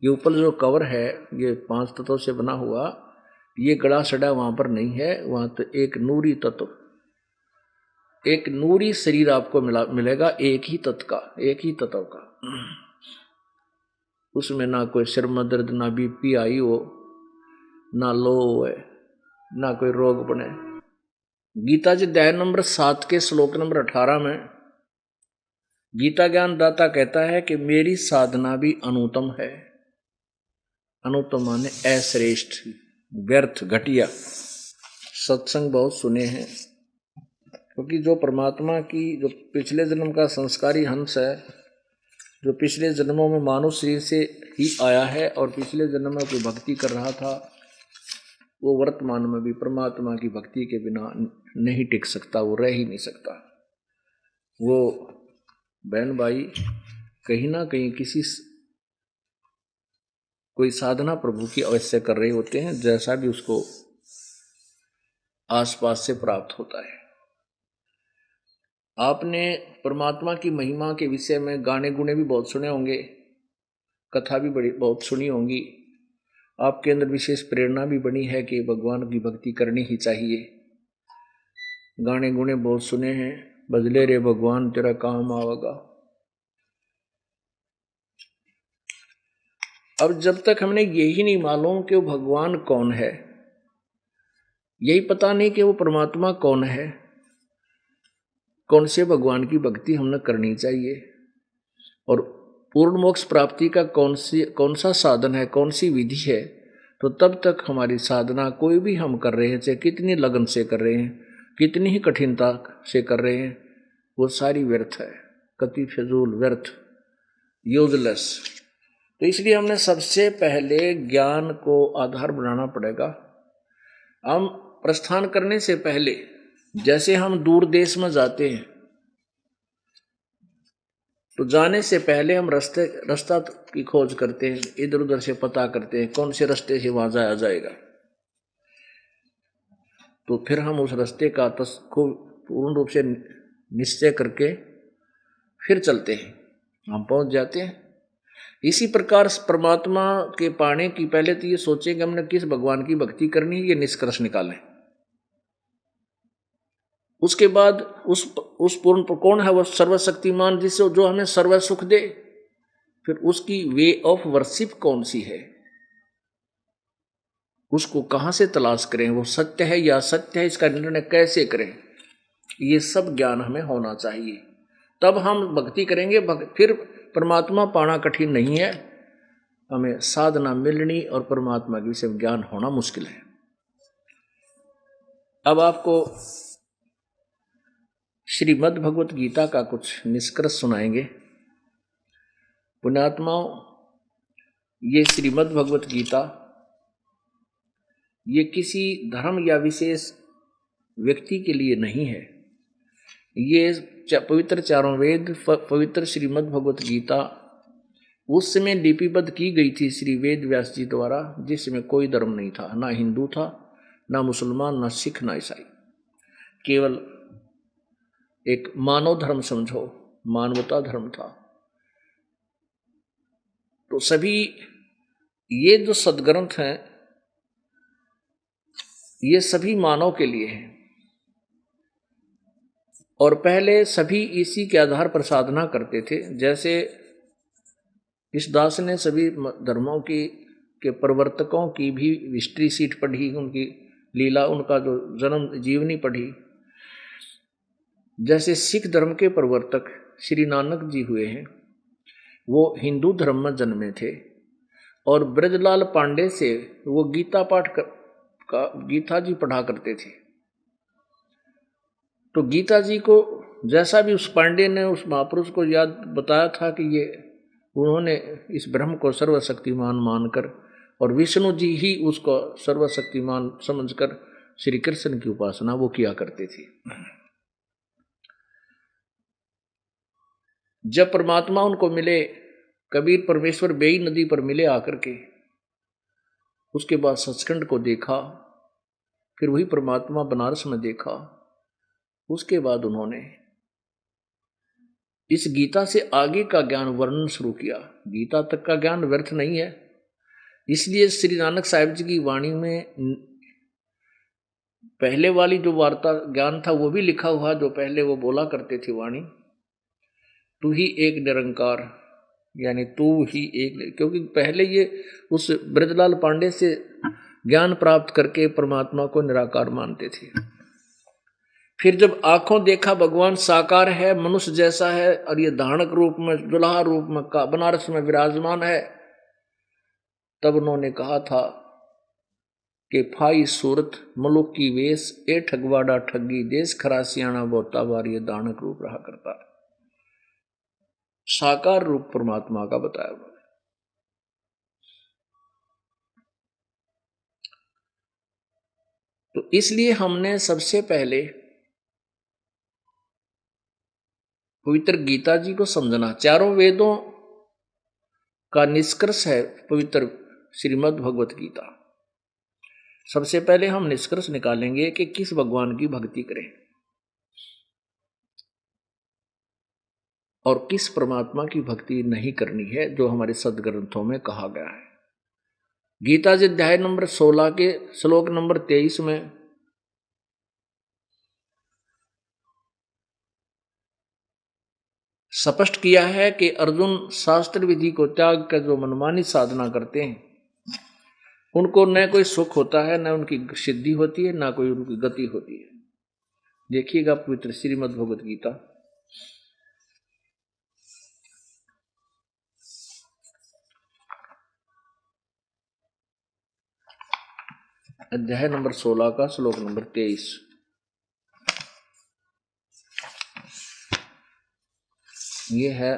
A: ये ऊपर जो कवर है, ये 5 तत्वों से बना हुआ, ये गड़ा सड़ा वहां पर नहीं है। वहां तो एक नूरी तत्व, एक नूरी शरीर आपको मिलेगा, एक ही तत्व का। उसमें ना कोई सिर में दर्द, ना बीपी आई हो, ना लो है, ना कोई रोग बने। गीता जी अध्याय नंबर 7 के श्लोक नंबर 18 में गीता ज्ञान दाता कहता है कि मेरी साधना भी अनुत्तम है। अनुत्तम माने अश्रेष्ठ, व्यर्थ, घटिया। सत्संग बहुत सुने हैं, क्योंकि जो परमात्मा की, जो पिछले जन्म का संस्कारी हंस है, जो पिछले जन्मों में मानव शरीर से ही आया है और पिछले जन्म में कोई भक्ति कर रहा था, वो वर्तमान में भी परमात्मा की भक्ति के बिना नहीं टिक सकता, वो रह ही नहीं सकता। वो बहन भाई कहीं ना कहीं कोई साधना प्रभु की अवश्य कर रहे होते हैं, जैसा भी उसको आसपास से प्राप्त होता है। आपने परमात्मा की महिमा के विषय में गाने गुने भी बहुत सुने होंगे, कथा भी बहुत सुनी होंगी। आपके अंदर विशेष प्रेरणा भी बनी है कि भगवान की भक्ति करनी ही चाहिए। गाने गुने बहुत सुने हैं, बदले रे भगवान तेरा काम आवेगा। अब जब तक हमने यही नहीं मालूम कि वो भगवान कौन है, यही पता नहीं कि वो परमात्मा कौन है, कौन से भगवान की भक्ति हमने करनी चाहिए, और पूर्ण मोक्ष प्राप्ति का कौन सा साधन है, कौन सी विधि है, तो तब तक हमारी साधना कोई भी हम कर रहे हैं, चाहे कितनी लगन से कर रहे हैं, कितनी ही कठिनता से कर रहे हैं, वो सारी व्यर्थ है, कति फिजूल, व्यर्थ, यूजलेस। तो इसलिए हमने सबसे पहले ज्ञान को आधार बनाना पड़ेगा। हम प्रस्थान करने से पहले, जैसे हम दूर देश में जाते हैं तो जाने से पहले हम रास्ता की खोज करते हैं, इधर उधर से पता करते हैं कौन से रास्ते से वहां जाया जाएगा, तो फिर हम उस रास्ते का को पूर्ण रूप से निश्चय करके फिर चलते हैं, हम पहुंच जाते हैं। इसी प्रकार परमात्मा के पाने की पहले तो ये सोचें कि हमने किस भगवान की भक्ति करनी है, ये निष्कर्ष निकालें। उसके बाद उस पूर्ण कौन है, वो सर्वशक्तिमान, जिससे जो हमें सर्व सुख दे, फिर उसकी वे ऑफ वर्शिप कौन सी है, उसको कहां से तलाश करें, वो सत्य है या असत्य है, इसका निर्णय कैसे करें, ये सब ज्ञान हमें होना चाहिए। तब हम भक्ति करेंगे। फिर परमात्मा पाना कठिन नहीं है, हमें साधना मिलनी और परमात्मा के विषय ज्ञान होना मुश्किल है। अब आपको श्रीमद् भगवत गीता का कुछ निष्कर्ष सुनाएंगे। पुण्यात्माओं, ये श्रीमद् भगवत गीता ये किसी धर्म या विशेष व्यक्ति के लिए नहीं है। ये पवित्र चारों वेद, पवित्र श्रीमद् भगवत गीता उस समय लिपिबद्ध की गई थी श्री वेद व्यास जी द्वारा, जिसमें कोई धर्म नहीं था, ना हिंदू था, ना मुसलमान, ना सिख, ना ईसाई, केवल एक मानव धर्म समझो, मानवता धर्म था। तो सभी ये जो सदग्रंथ हैं ये सभी मानव के लिए हैं, और पहले सभी इसी के आधार पर साधना करते थे। जैसे इस दास ने सभी धर्मों के प्रवर्तकों की भी हिस्ट्री सीट पढ़ी, उनकी लीला, उनका जो जन्म जीवनी पढ़ी। जैसे सिख धर्म के प्रवर्तक श्री नानक जी हुए हैं, वो हिंदू धर्म में जन्मे थे, और ब्रजलाल पांडे से वो गीता जी पढ़ा करते थे। तो गीता जी को जैसा भी उस पांडे ने उस महापुरुष को याद बताया था कि ये उन्होंने इस ब्रह्म को सर्वशक्तिमान मानकर, और विष्णु जी ही उसको सर्वशक्तिमान समझकर श्री कृष्ण की उपासना वो किया करते थे। जब परमात्मा उनको मिले, कबीर परमेश्वर बेई नदी पर मिले आकर के, उसके बाद सचखंड को देखा, फिर वही परमात्मा बनारस में देखा, उसके बाद उन्होंने इस गीता से आगे का ज्ञान वर्णन शुरू किया। गीता तक का ज्ञान व्यर्थ नहीं है, इसलिए श्री नानक साहिब जी की वाणी में पहले वाली जो वार्ता ज्ञान था वो भी लिखा हुआ, जो पहले वो बोला करते थे वाणी, तू ही एक निरंकार, यानी तू ही एक, क्योंकि पहले ये उस ब्रजलाल पांडे से ज्ञान प्राप्त करके परमात्मा को निराकार मानते थे। फिर जब आंखों देखा भगवान साकार है, मनुष्य जैसा है, और ये धारणक रूप में, दुल्हा रूप में का बनारस में विराजमान है, तब उन्होंने कहा था कि फाई सूरत मलुक की वेश, ए ठगवाड़ा ठगी देश, खरासियाना बोता बार, ये धारणक रूप रहा करता है। साकार रूप परमात्मा का बताया हुआ। तो इसलिए हमने सबसे पहले पवित्र गीता जी को समझना। चारों वेदों का निष्कर्ष है पवित्र श्रीमद् भगवत गीता। सबसे पहले हम निष्कर्ष निकालेंगे कि किस भगवान की भक्ति करें और किस परमात्मा की भक्ति नहीं करनी है, जो हमारे सदग्रंथों में कहा गया है। गीता जी अध्याय नंबर 16 के श्लोक नंबर 23 में स्पष्ट किया है कि अर्जुन शास्त्र विधि को त्याग कर जो मनमानी साधना करते हैं, उनको न कोई सुख होता है, न उनकी सिद्धि होती है, न कोई उनकी गति होती है। देखिएगा पवित्र श्रीमद् भगवत गीता अध्याय नंबर 16 का श्लोक नंबर 23। ये है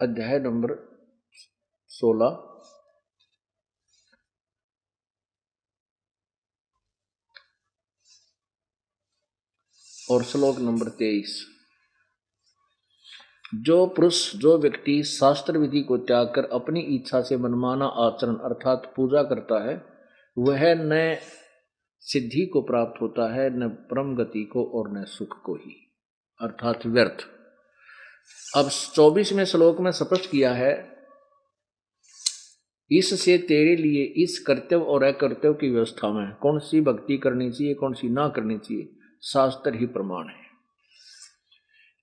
A: अध्याय नंबर 16 और श्लोक नंबर 23। जो पुरुष, जो व्यक्ति शास्त्र विधि को त्याग कर अपनी इच्छा से मनमाना आचरण अर्थात पूजा करता है, वह न सिद्धि को प्राप्त होता है, न परम गति को और न सुख को ही, अर्थात व्यर्थ। अब 24वें श्लोक में स्पष्ट किया है, इससे तेरे लिए इस कर्तव्य और अकर्तव्य की व्यवस्था में कौन सी भक्ति करनी चाहिए, कौन सी ना करनी चाहिए, शास्त्र ही प्रमाण है।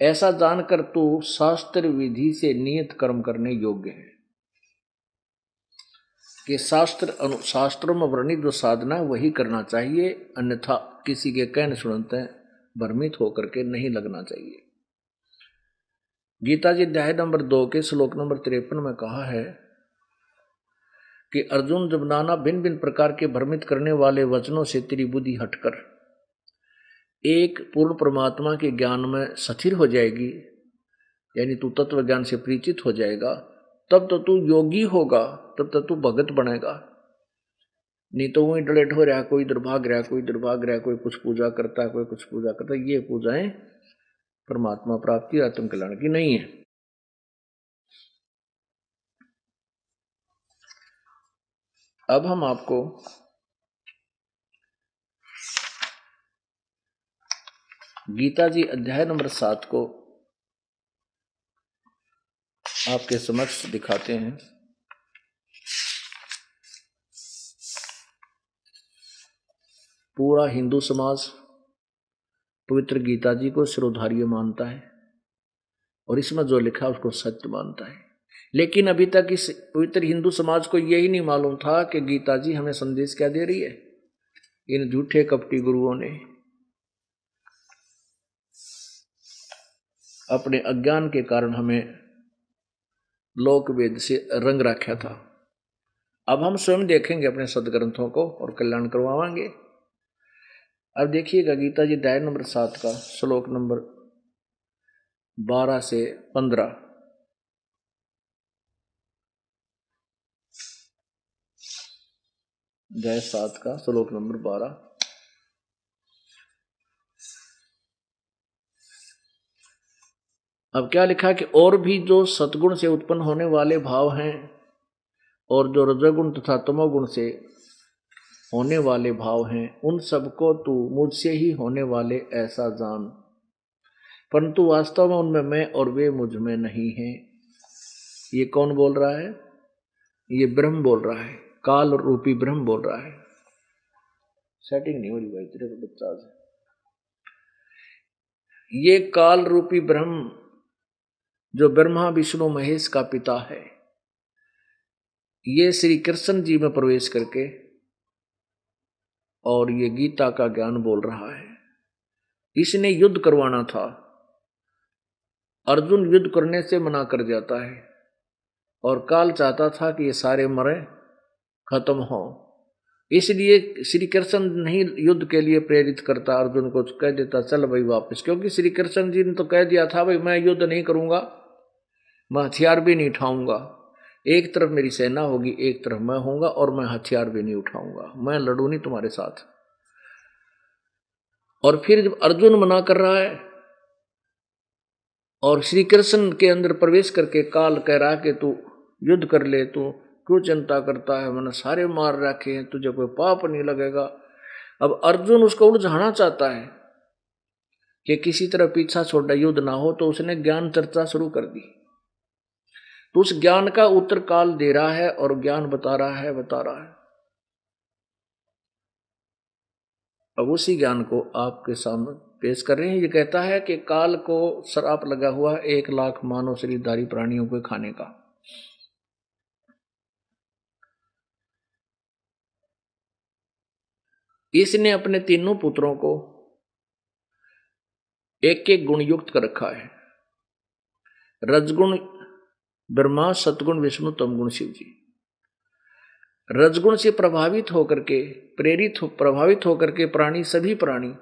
A: ऐसा जानकर तू शास्त्र विधि से नियत कर्म करने योग्य है कि शास्त्रों में वर्णित जो साधना है वही करना चाहिए, अन्यथा किसी के कहने सुनते भ्रमित होकर के नहीं लगना चाहिए। गीता जी अध्याय नंबर 2 के श्लोक नंबर 53 में कहा है कि अर्जुन, जब नाना भिन्न भिन्न प्रकार के भ्रमित करने वाले वचनों से तेरी बुद्धि हटकर एक पूर्ण परमात्मा के ज्ञान में स्थिर हो जाएगी, यानी तू तत्व ज्ञान से परिचित हो जाएगा, तब तो तू योगी होगा, तब तो तू भगत बनेगा। नहीं तो वही डलेट हो रहा, कोई इधर भाग रहा, कोई इधर भाग रहा, कोई कुछ पूजा करता है, कोई कुछ पूजा करता है। ये पूजाएं परमात्मा प्राप्ति आत्म कल्याण की नहीं है। अब हम आपको गीता जी अध्याय नंबर 7 को आपके समक्ष दिखाते हैं। पूरा हिंदू समाज पवित्र गीता जी को शिरोधार्य मानता है और इसमें जो लिखा है उसको सत्य मानता है, लेकिन अभी तक इस पवित्र हिंदू समाज को यही नहीं मालूम था कि गीता जी हमें संदेश क्या दे रही है। इन झूठे कपटी गुरुओं ने अपने अज्ञान के कारण हमें लोक वेद से रंग रखा था। अब हम स्वयं देखेंगे अपने सदग्रंथों को और कल्याण करवाएंगे। अब देखिएगा गीता जी अध्याय नंबर 7 का श्लोक नंबर 12 से 15। अध्याय 7 का श्लोक नंबर 12। अब क्या लिखा कि और भी जो सतगुण से उत्पन्न होने वाले भाव हैं और जो रजोगुण तथा तमोगुण से होने वाले भाव हैं, उन सबको तू मुझसे ही होने वाले ऐसा जान, परंतु वास्तव में उनमें मैं और वे मुझ में नहीं हैं। ये कौन बोल रहा है? ये ब्रह्म बोल रहा है, काल रूपी ब्रह्म बोल रहा है। सेटिंग नहीं हो रही भाई तेरे को बच्चा से। ये काल रूपी ब्रह्म जो ब्रह्मा विष्णु महेश का पिता है, ये श्री कृष्ण जी में प्रवेश करके और ये गीता का ज्ञान बोल रहा है। इसने युद्ध करवाना था, अर्जुन युद्ध करने से मना कर जाता है और काल चाहता था कि ये सारे मरे खत्म हो, इसलिए श्री कृष्ण नहीं युद्ध के लिए प्रेरित करता, अर्जुन को कह देता चल भाई वापस, क्योंकि श्री कृष्ण जी ने तो कह दिया था भाई मैं युद्ध नहीं करूंगा, मैं हथियार भी नहीं उठाऊंगा। एक तरफ मेरी सेना होगी, एक तरफ मैं होऊंगा और मैं हथियार भी नहीं उठाऊंगा, मैं लड़ू नहीं तुम्हारे साथ। और फिर जब अर्जुन मना कर रहा है और श्री कृष्ण के अंदर प्रवेश करके काल कह रहा है कि तू युद्ध कर ले, तू क्यों चिंता करता है, मैंने सारे मार रखे हैं, तुझे कोई पाप नहीं लगेगा। अब अर्जुन उसको उलझाना चाहता है कि किसी तरह पीछा छोड़ा युद्ध ना हो, तो उसने ज्ञान चर्चा शुरू कर दी। तो उस ज्ञान का उत्तर काल दे रहा है और ज्ञान बता रहा है। अब उसी ज्ञान को आपके सामने पेश कर रहे हैं। ये कहता है कि काल को श्राप लगा हुआ 1,00,000 मानव शरीरधारी प्राणियों को खाने का। इसने अपने तीनों पुत्रों को एक एक गुण युक्त कर रखा है। रजगुण ब्रह्मा, सतगुण विष्णु, तमगुण शिव जी। रजगुण से प्रभावित होकर के प्रभावित होकर के प्राणी, सभी प्राणी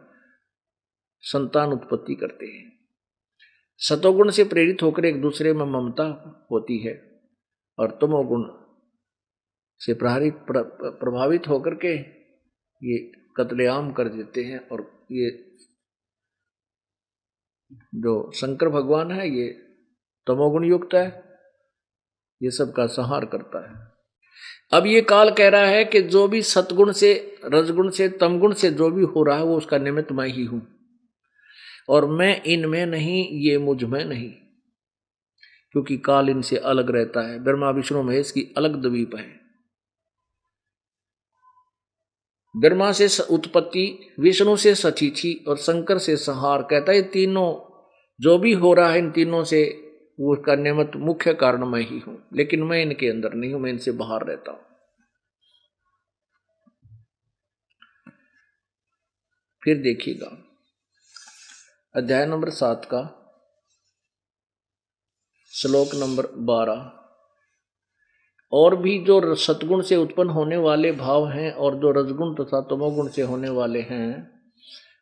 A: संतान उत्पत्ति करते हैं। सतोगुण से प्रेरित होकर एक दूसरे में ममता होती है और तमोगुण से प्रभावित होकर के ये कत्लेआम कर देते हैं। और ये जो शंकर भगवान है ये तमोगुण युक्त है, ये सब का संहार करता है। अब ये काल कह रहा है कि जो भी सतगुण से, रजगुण से, तमगुण से जो भी हो रहा है वो उसका निमित्त मैं ही हूं, और मैं इनमें नहीं, ये मुझ में नहीं, क्योंकि काल इनसे अलग रहता है। ब्रह्मा विष्णु महेश की अलग द्वीप है। ब्रह्मा से उत्पत्ति, विष्णु से सचीची और शंकर से संहार। कहता है तीनों जो भी हो रहा है इन तीनों से वो उसका निमित्त मुख्य कारण मैं ही हूं, लेकिन मैं इनके अंदर नहीं हूं, मैं इनसे बाहर रहता हूं। फिर देखिएगा अध्याय नंबर 7 का श्लोक नंबर 12। और भी जो सतगुण से उत्पन्न होने वाले भाव हैं और जो रजगुण तथा तमोगुण से होने वाले हैं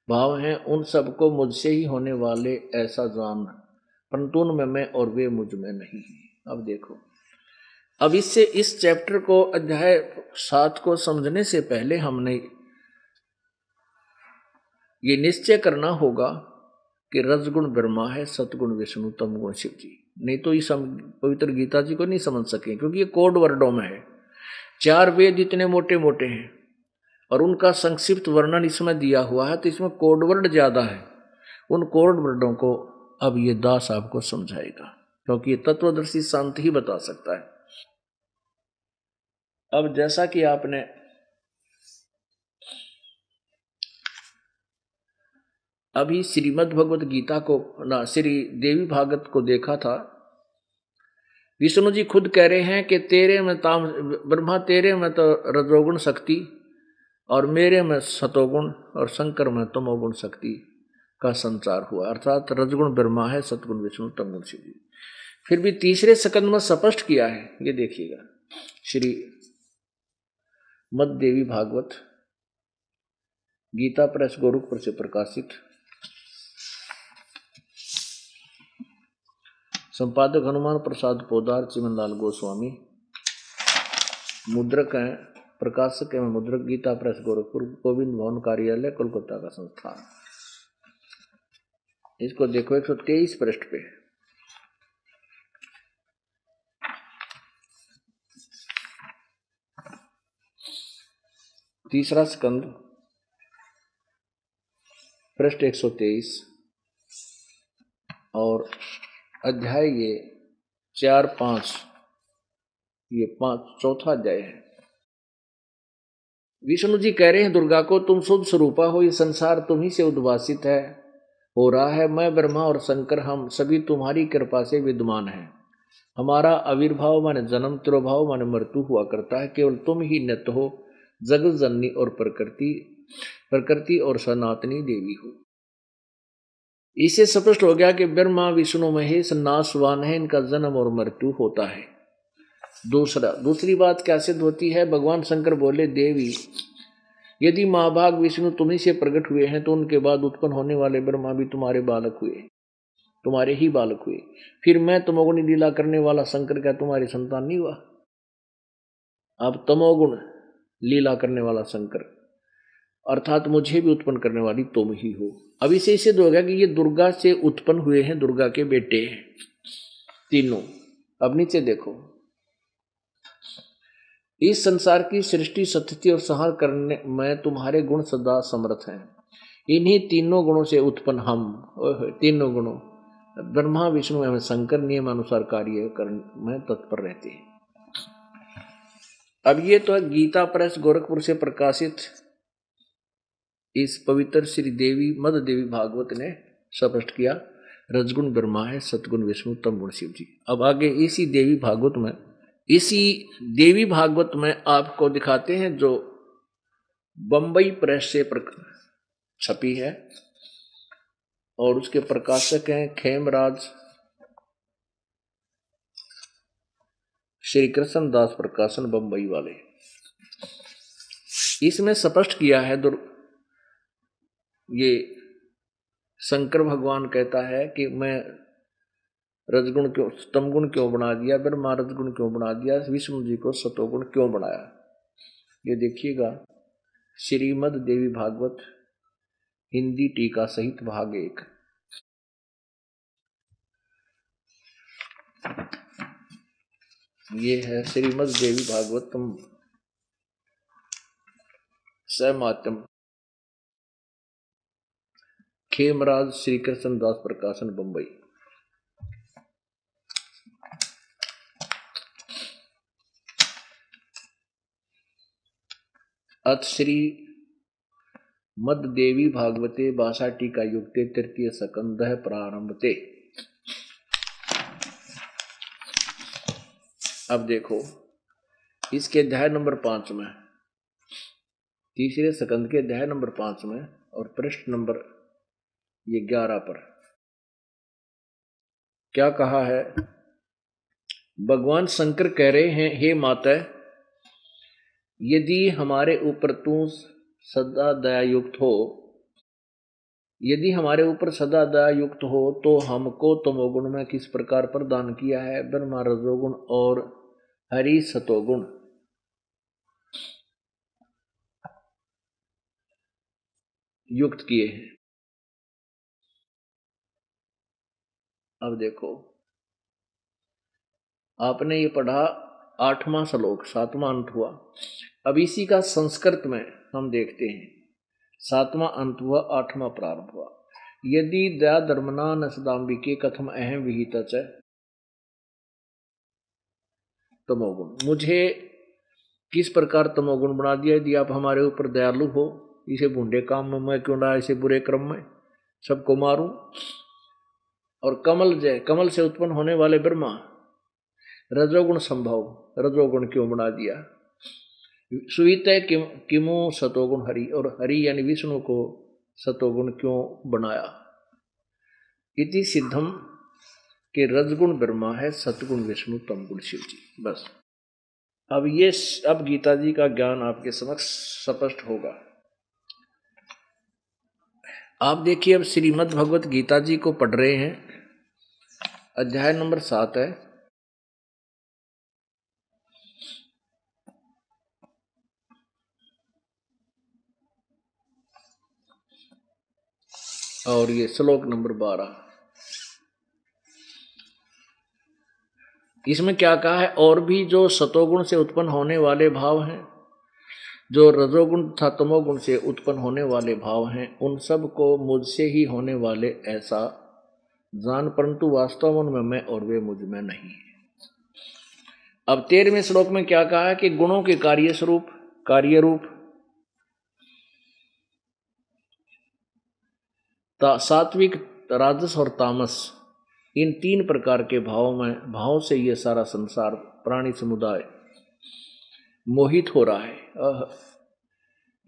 A: भाव हैं, उन सबको मुझसे ही होने वाले ऐसा जान, परंतु उनमें मैं और वे मुझ में नहीं। अब देखो, अब इससे इस चैप्टर को, अध्याय 7 को समझने से पहले हमने ये निश्चय करना होगा कि रजगुण ब्रह्मा है, सतगुण विष्णु, तमगुण शिव जी। नहीं तो इस पवित्र गीता जी को नहीं समझ सके, क्योंकि ये कोड वर्डों में है। 4 वेद इतने मोटे मोटे हैं और उनका संक्षिप्त वर्णन इसमें दिया हुआ है, तो इसमें कोड वर्ड ज्यादा है। उन कोड वर्डों को अब ये दास आपको समझाएगा, क्योंकि ये तत्वदर्शी शांत ही बता सकता है। अब जैसा कि आपने अभी श्रीमद् भगवत गीता को ना श्री देवी भागवत को देखा था, विष्णु जी खुद कह रहे हैं कि तेरे में ब्रह्मा तेरे में तो रजोगुण शक्ति और मेरे में सतोगुण और शंकर में तमोगुण शक्ति का संचार हुआ, अर्थात रजगुण ब्रह्मा है, सतगुण विष्णु, तमगुण शिव जी। फिर भी तीसरे स्कंद में स्पष्ट किया है, ये देखिएगा श्री मद देवी भागवत गीता प्रेस गोरखपुर से प्रकाशित, संपादक हनुमान प्रसाद पोदार, चिमनलाल गोस्वामी, मुद्रक हैं, प्रकाशक एवं मुद्रक गीता प्रेस गोरखपुर, गोविंद भवन कार्यालय, कोलकाता का संस्थान। इसको देखो 123 पृष्ठ पे। तीसरा स्कंद पृष्ठ 123 और अध्याय ये 4-5, ये 5 चौथा अध्याय है। विष्णु जी कह रहे हैं दुर्गा को, तुम शुद्ध स्वरूपा हो, ये संसार तुम्ही से उद्भासित है, हो रहा है। मैं ब्रह्मा और शंकर हम सभी तुम्हारी कृपा से विद्यमान हैं। हमारा आविर्भाव माने जन्म, तिरोभाव माने मृत्यु हुआ करता है। केवल तुम ही नित्य हो, जगत जननी और प्रकृति और सनातनी देवी हो। इससे स्पष्ट हो गया कि ब्रह्मा विष्णु महेश नाशवान है, इनका जन्म और मृत्यु होता है। दूसरी बात क्या सिद्ध होती है? भगवान शंकर बोले, देवी यदि महाभाग विष्णु तुम्ही से प्रकट हुए हैं तो उनके बाद उत्पन्न होने वाले ब्रह्मा भी तुम्हारे बालक हुए, तुम्हारे ही बालक हुए। फिर मैं तमोगुण लीला करने वाला शंकर क्या तुम्हारी संतान नहीं हुआ? अब तमोगुण लीला करने वाला शंकर अर्थात मुझे भी उत्पन्न करने वाली तुम ही हो। अब इसे सिद्ध हो गया कि ये दुर्गा से उत्पन्न हुए हैं, दुर्गा के बेटे हैं तीनों। अब नीचे देखो, इस संसार की सृष्टि, स्थिति और संहार करने में तुम्हारे गुण सदा समर्थ हैं। इन्हीं तीनों गुणों से उत्पन्न हम, तीनों गुणों ब्रह्मा विष्णु एवं शंकर नियम अनुसार कार्य करने में तत्पर रहते हैं। अब ये तो गीता प्रेस गोरखपुर से प्रकाशित इस पवित्र श्री देवी मद देवी भागवत ने स्पष्ट किया, रजगुण ब्रह्मा है, सतगुण विष्णु, तमगुण शिव जी। अब आगे इसी देवी भागवत में आपको दिखाते हैं जो बंबई प्रेस से छपी है और उसके प्रकाशक हैं खेमराज श्री कृष्ण दास प्रकाशन बंबई वाले। इसमें स्पष्ट किया है ये शंकर भगवान कहता है कि मैं रजगुण क्यों तमगुण क्यों बना दिया, ब्रह्मा रजगुण क्यों बना दिया, विष्णु जी को सतोगुण क्यों बनाया। ये देखिएगा श्रीमद् देवी भागवत हिंदी टीका सहित भाग 1। ये है श्रीमद् देवी भागवतम सहमात्यम खेमराज श्री कृष्ण दास प्रकाशन बंबई। अथ श्री मद देवी भागवते भाषा टीका युक्ते तृतीय स्कंध प्रारंभते। अब देखो इसके अध्याय नंबर 5 में, तीसरे स्कंध के अध्याय नंबर 5 में और पृष्ठ नंबर 11 पर क्या कहा है। भगवान शंकर कह रहे हैं, हे माता, यदि हमारे ऊपर तू सदा दया युक्त हो, यदि हमारे ऊपर सदा दया युक्त हो तो हमको तमोगुण में किस प्रकार प्रदान किया है, ब्रह्मा रजोगुण और हरि सतोगुण। युक्त किए हैं। अब देखो आपने ये पढ़ा 8वां श्लोक 7वां अंत हुआ। अब इसी का संस्कृत में हम देखते हैं 7वां अंत हुआ 8वां प्रारंभ हुआ। यदि दया धर्मना न सदाम्बिके कथम अहम विहित च तमोगुण। मुझे किस प्रकार तमोगुण बना दिया। यदि आप हमारे ऊपर दयालु हो, इसे बूढ़े काम में मैं क्यों ना, इसे बुरे क्रम में सबको मारूं। और कमल से उत्पन्न होने वाले ब्रह्मा रजोगुण संभव रजोगुण क्यों बना दिया। सुवित किमु सतोगुण हरि, और हरि यानी विष्णु को सतोगुण क्यों बनाया। इति सिद्धम के रजगुण ब्रह्मा है, सतगुण विष्णु, तमगुण शिव जी। बस अब गीता जी का ज्ञान आपके समक्ष स्पष्ट होगा। आप देखिए अब श्रीमद् भगवत गीता जी को पढ़ रहे हैं, अध्याय नंबर 7 है। और ये श्लोक नंबर 12। इसमें क्या कहा है, और भी जो सतोगुण से उत्पन्न होने वाले भाव हैं, जो रजोगुण तथा तमोगुण से उत्पन्न होने वाले भाव हैं, उन सब को मुझसे ही होने वाले ऐसा जान, परंतु वास्तव उनमें मैं और वे मुझ में नहीं है। अब 13वें श्लोक में क्या कहा है कि गुणों के कार्य स्वरूप, कार्य रूप, सात्विक, राजस और तामस, इन 3 प्रकार के भावों से ये सारा संसार प्राणी समुदाय मोहित हो रहा है।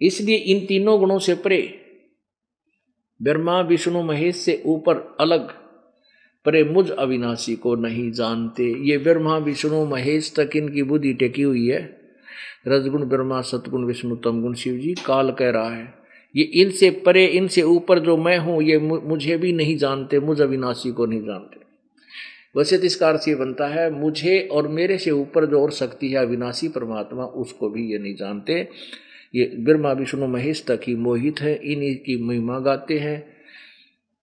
A: इसलिए इन तीनों गुणों से परे, ब्रह्मा विष्णु महेश से ऊपर अलग परे मुझ अविनाशी को नहीं जानते। ये ब्रह्मा विष्णु महेश तक इनकी बुद्धि टेकी हुई है। रजगुण ब्रह्मा, सतगुण विष्णु, तमगुण शिव जी। काल कह रहा है ये इनसे परे, इनसे ऊपर जो मैं हूं, ये मुझे भी नहीं जानते, मुझ अविनाशी को नहीं जानते। वैसे तो इसका अर्थ ये बनता है, मुझे और मेरे से ऊपर जो और शक्ति है अविनाशी परमात्मा, उसको भी ये नहीं जानते। ये ब्रह्मा विष्णु महेश तक ही मोहित है, इन्हीं की महिमा गाते हैं।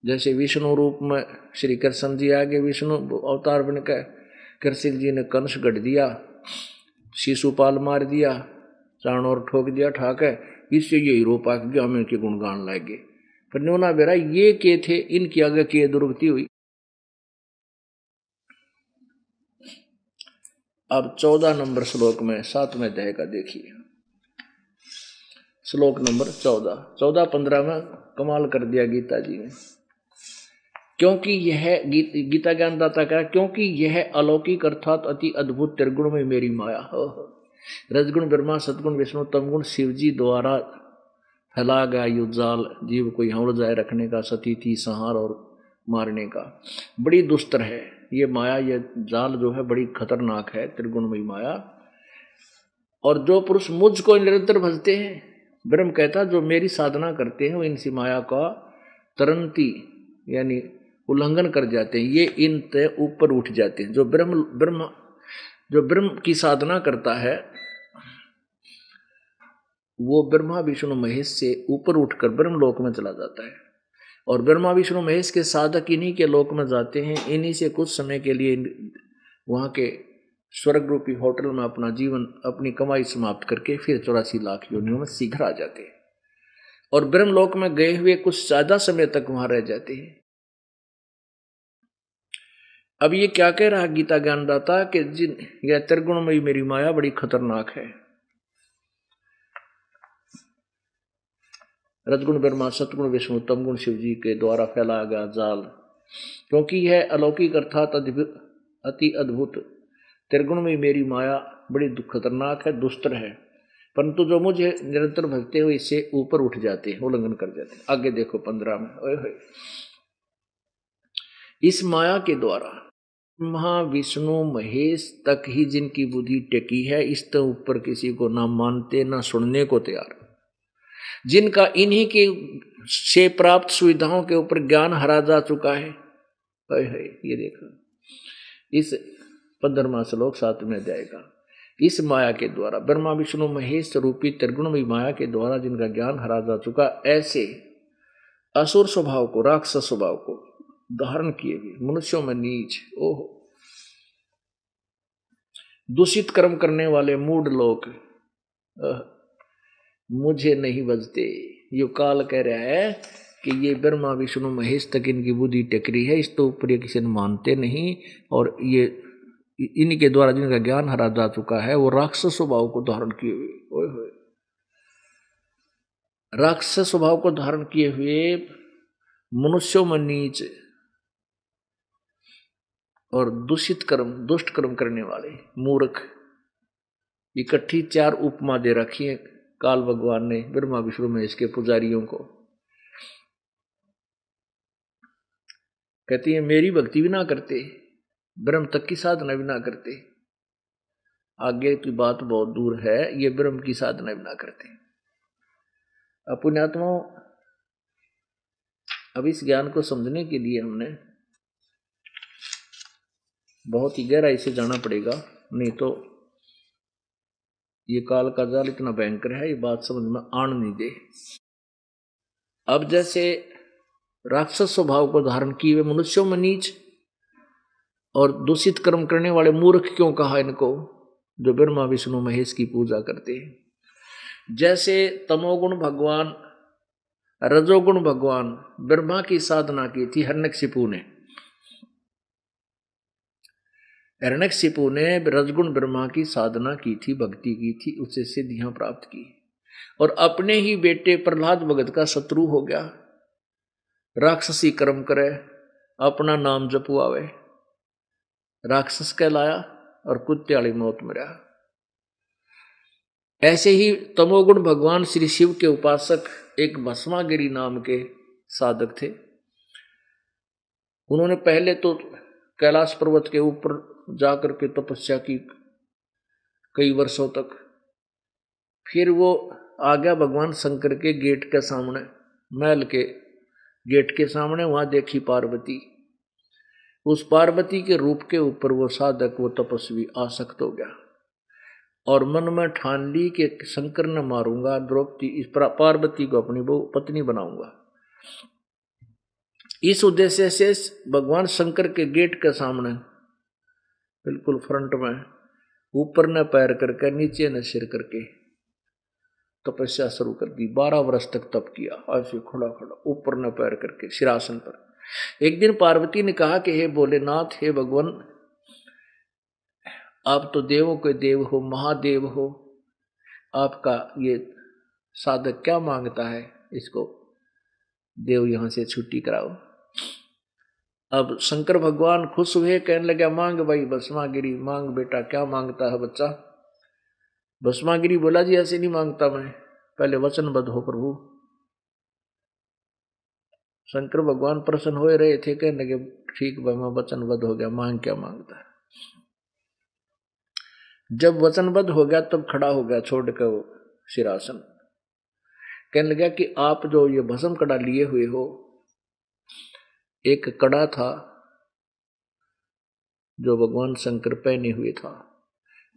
A: जैसे विष्णु रूप में श्री कृष्ण जी आगे विष्णु अवतार बनकर कृष्ण जी ने कंस गढ़ दिया, शिशुपाल मार दिया, चाण और ठोक दिया ठाके। इससे ये हीरो पाक गया, हमें के गुणगान लागे। पर न्योना बेरा ये के थे, इनकी आगे की दुर्गति हुई। अब 14 नंबर श्लोक में 7वें अध्याय का देखिए, श्लोक नंबर 14-15 में कमाल कर दिया गीता जी ने। क्योंकि यह गीता ज्ञानदाता का, क्योंकि यह अलौकिक अर्थात अति अद्भुत त्रिगुण में मेरी माया, रजगुण ब्रह्मा, सतगुण विष्णु, तमगुण शिव जी द्वारा फैला गया युद्ध जाल, जीव को यहाँ उलझाए रखने का, सती थी संहार और मारने का। बड़ी दुस्तर है ये माया, ये जाल जो है बड़ी खतरनाक है, त्रिगुणमयी माया। और जो पुरुष मुझको निरंतर भजते हैं, ब्रह्म कहता जो मेरी साधना करते हैं वो इनसी माया का तरंती यानी उल्लंघन कर जाते हैं, ये इन ते ऊपर उठ जाते हैं। जो ब्रह्म की साधना करता है वो ब्रह्मा विष्णु महेश से ऊपर उठकर ब्रह्म लोक में चला जाता है। और ब्रह्मा विष्णु महेश के साधक इन्हीं के लोक में जाते हैं, इन्हीं से कुछ समय के लिए वहाँ के स्वर्ग रूपी होटल में अपना जीवन, अपनी कमाई समाप्त करके फिर 84 लाख योनियों में शीघ्र आ जाते हैं। और ब्रह्मलोक में गए हुए कुछ ज्यादा समय तक वहां रह जाते हैं। अब ये क्या कह रहा गीता ज्ञानदाता कि जिन यह त्रिगुणमयी मेरी माया बड़ी खतरनाक है। रजगुण ब्रह्मा, सतगुण विष्णु, तमगुण शिव जी के द्वारा फैलाया गया जाल, क्योंकि यह अलौकिक अर्थात अति अद्भुत त्रिगुणमयी मेरी माया बड़ी खतरनाक है, दुस्तर है, परंतु जो मुझे निरंतर भजते हुए इससे ऊपर उठ जाते हैं, उल्लंघन कर जाते हैं। आगे देखो 15 में, ओए इस माया के द्वारा महाविष्णु महेश तक ही जिनकी बुद्धि टेकी है, इससे ऊपर किसी को ना मानते ना सुनने को तैयार, जिनका इन्हीं के से प्राप्त सुविधाओं के ऊपर ज्ञान हरा जा चुका है। ये देखो इस 15वां श्लोक 7वें अध्याय का, इस माया के द्वारा ब्रह्मा विष्णु महेश रूपी त्रिगुणमयी माया के द्वारा जिनका ज्ञान हरा जा चुका, ऐसे असुर स्वभाव को, राक्षस स्वभाव को धारण किए हुए मनुष्यों में नीच, ओह दूषित कर्म करने वाले मूढ़ लोग मुझे नहीं बजते। यो काल कह रहा है कि ये ब्रह्मा विष्णु महेश तक इनकी बुद्धि टकरी है, इस तो ऊपर ये किसी ने मानते नहीं, और ये इनके द्वारा जिनका ज्ञान हरा जा चुका है वो राक्षस स्वभाव को धारण किए हुए, ओए होए राक्षस स्वभाव को धारण किए हुए मनुष्यों में नीच और दूषित कर्म, दुष्ट कर्म करने वाले मूर्ख, इकट्ठी 4 उपमा दे रखी है काल भगवान ने ब्रह्मा विष्णु महेश के पुजारियों को। कहती है मेरी भक्ति भी ना करते, ब्रह्म तक की साधना भी ना करते, आगे की बात बहुत दूर है, ये ब्रह्म की साधना भी ना करते। पुण्यात्माओं, अब इस ज्ञान को समझने के लिए हमने बहुत ही गहराई से जाना पड़ेगा, नहीं तो ये काल का जाल इतना भयंकर है, ये बात समझ में आन नहीं दे। अब जैसे राक्षस स्वभाव को धारण किए हुए मनुष्यों में नीच और दूषित कर्म करने वाले मूर्ख क्यों कहा इनको, जो ब्रह्मा विष्णु महेश की पूजा करते हैं। जैसे तमोगुण भगवान, रजोगुण भगवान ब्रह्मा की साधना की थी हिरण्यकशिपु ने, हिरण्यकशिपु ने रजगुण ब्रह्मा की साधना की थी, भक्ति की थी, उससे सिद्धियां प्राप्त की, और अपने ही बेटे प्रहलाद भगत का शत्रु हो गया, राक्षसी कर्म करे, अपना नाम जपवावे, राक्षस कहलाया और कुत्ते वाली मौत मरा। ऐसे ही तमोगुण भगवान श्री शिव के उपासक एक भस्मागिरी नाम के साधक थे। उन्होंने पहले तो कैलाश पर्वत के ऊपर जाकर के तपस्या की कई वर्षों तक, फिर वो आ गया भगवान शंकर के गेट के सामने, महल के गेट के सामने, वहां देखी पार्वती, उस पार्वती के रूप के ऊपर वो साधक, वो तपस्वी आसक्त हो गया और मन में ठान ली कि शंकर ने मारूंगा, द्रौपदी इस पार्वती को अपनी वो पत्नी बनाऊंगा। इस उद्देश्य से भगवान शंकर के गेट के सामने बिल्कुल फ्रंट में ऊपर न पैर करके नीचे न सिर करके तपस्या शुरू कर दी। 12 वर्ष तक तप किया, ऐसे खड़ा खड़ा ऊपर न पैर करके सिरासन पर। एक दिन पार्वती ने कहा कि हे भोलेनाथ, हे भगवान, आप तो देवों के देव हो, महादेव हो, आपका ये साधक क्या मांगता है, इसको देव यहां से छुट्टी कराओ। अब शंकर भगवान खुश हुए, कहने लगे मांग भाई भस्मागिरी, मांग बेटा, क्या मांगता है बच्चा। भस्मागिरी बोला जी ऐसे नहीं मांगता मैं, पहले वचनबद्ध हो प्रभु, शंकर भगवान प्रसन्न हो रहे थे, कहने लगे ठीक भाई मैं वचनबद्ध हो गया, मांग क्या मांगता है। जब वचनबद्ध हो गया तब खड़ा हो गया छोड़ कर वो सिरासन, कहने लगा कि आप जो ये भस्म कड़ा लिए हुए हो, एक कड़ा था जो भगवान शंकर पहने हुए था,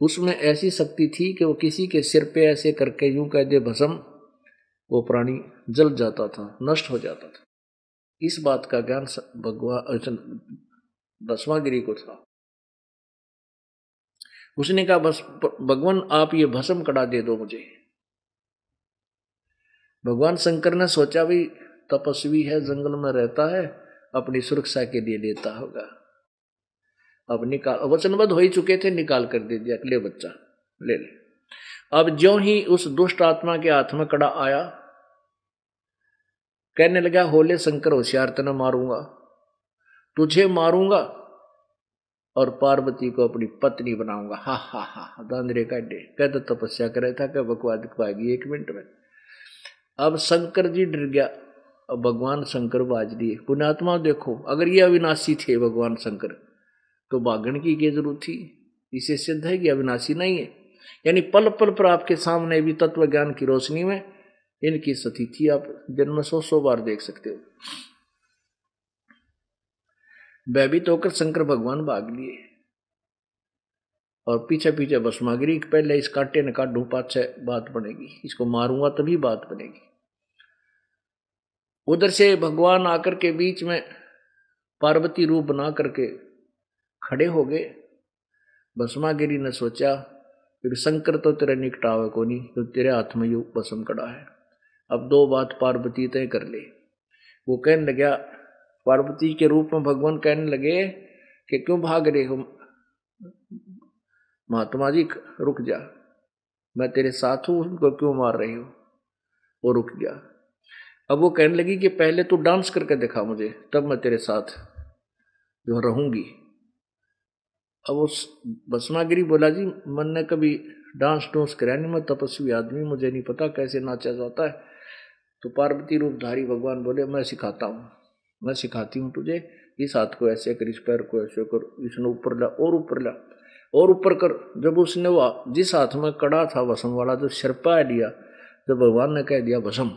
A: उसमें ऐसी शक्ति थी कि वो किसी के सिर पे ऐसे करके यूं कह दे भस्म, वो प्राणी जल जाता था, नष्ट हो जाता था। इस बात का ज्ञान भगवान भस्मागिरी को था। उसने कहा बस भगवान आप ये भस्म कड़ा दे दो मुझे। भगवान शंकर ने सोचा भी तपस्वी है, जंगल में रहता है, अपनी सुरक्षा के लिए लेता होगा। अब निकाल, वचनबद्ध हो ही चुके थे, निकाल कर दे दिया, ले बच्चा ले ले। अब ज्यों ही उस दुष्ट आत्मा के हाथ में कड़ा आया, कहने लगा होले शंकर होशियार, तेने मारूंगा, तुझे मारूंगा और पार्वती को अपनी पत्नी बनाऊंगा। हा हा हा दांदरे काटे, कहते तपस्या करे था कि बकवाद पाएगी 1 मिनट में। अब शंकर जी डर गया, अब भगवान शंकर बाज दिए। पुण्यात्मा देखो, अगर ये अविनाशी थे भगवान शंकर तो भागण की क्या जरूरत थी, इसे सिद्ध है कि अविनाशी नहीं है। यानी पल पल पर आपके सामने भी तत्व ज्ञान की रोशनी में इनकी स्थिति आप दिन में 100 बार देख सकते हो। भयभीत होकर शंकर भगवान भाग लिए और पीछे पीछे भस्मागिरी, पहले इस कांटे ने काटूं, पाछे बात बनेगी, इसको मारूंगा तभी बात बनेगी। उधर से भगवान आकर के बीच में पार्वती रूप बना करके खड़े हो गए। भस्मागिरी ने सोचा फिर शंकर तो तेरे निकटावे को नहीं, तो तेरे हाथ में यू भस्म कड़ा है, अब 2 बात पार्वती तय कर ले। वो कहने लगा, पार्वती के रूप में भगवान कहने लगे कि क्यों भाग रहे हो महात्मा जी, रुक जा, मैं तेरे साथ हूं, उनको क्यों मार रही हो। वो रुक गया। अब वो कहने लगी कि पहले तू डांस करके दिखा मुझे, तब मैं तेरे साथ जो रहूंगी। अब उस भस्मागिरी बोला, जी मैंने कभी डांस डूंस कराया नहीं, मैं तपस्वी आदमी, मुझे नहीं पता कैसे नाचा जाता है। तो पार्वती रूपधारी भगवान बोले, मैं सिखाता हूँ, मैं सिखाती हूँ तुझे, इस हाथ को ऐसे कर, इस पैर को ऐसे कर, इसने ऊपर ला और ऊपर ला और ऊपर कर। जब उसने वो जिस हाथ में कड़ा था भस्म वाला, जो सिर पे लिया, जब भगवान ने कह दिया भस्म,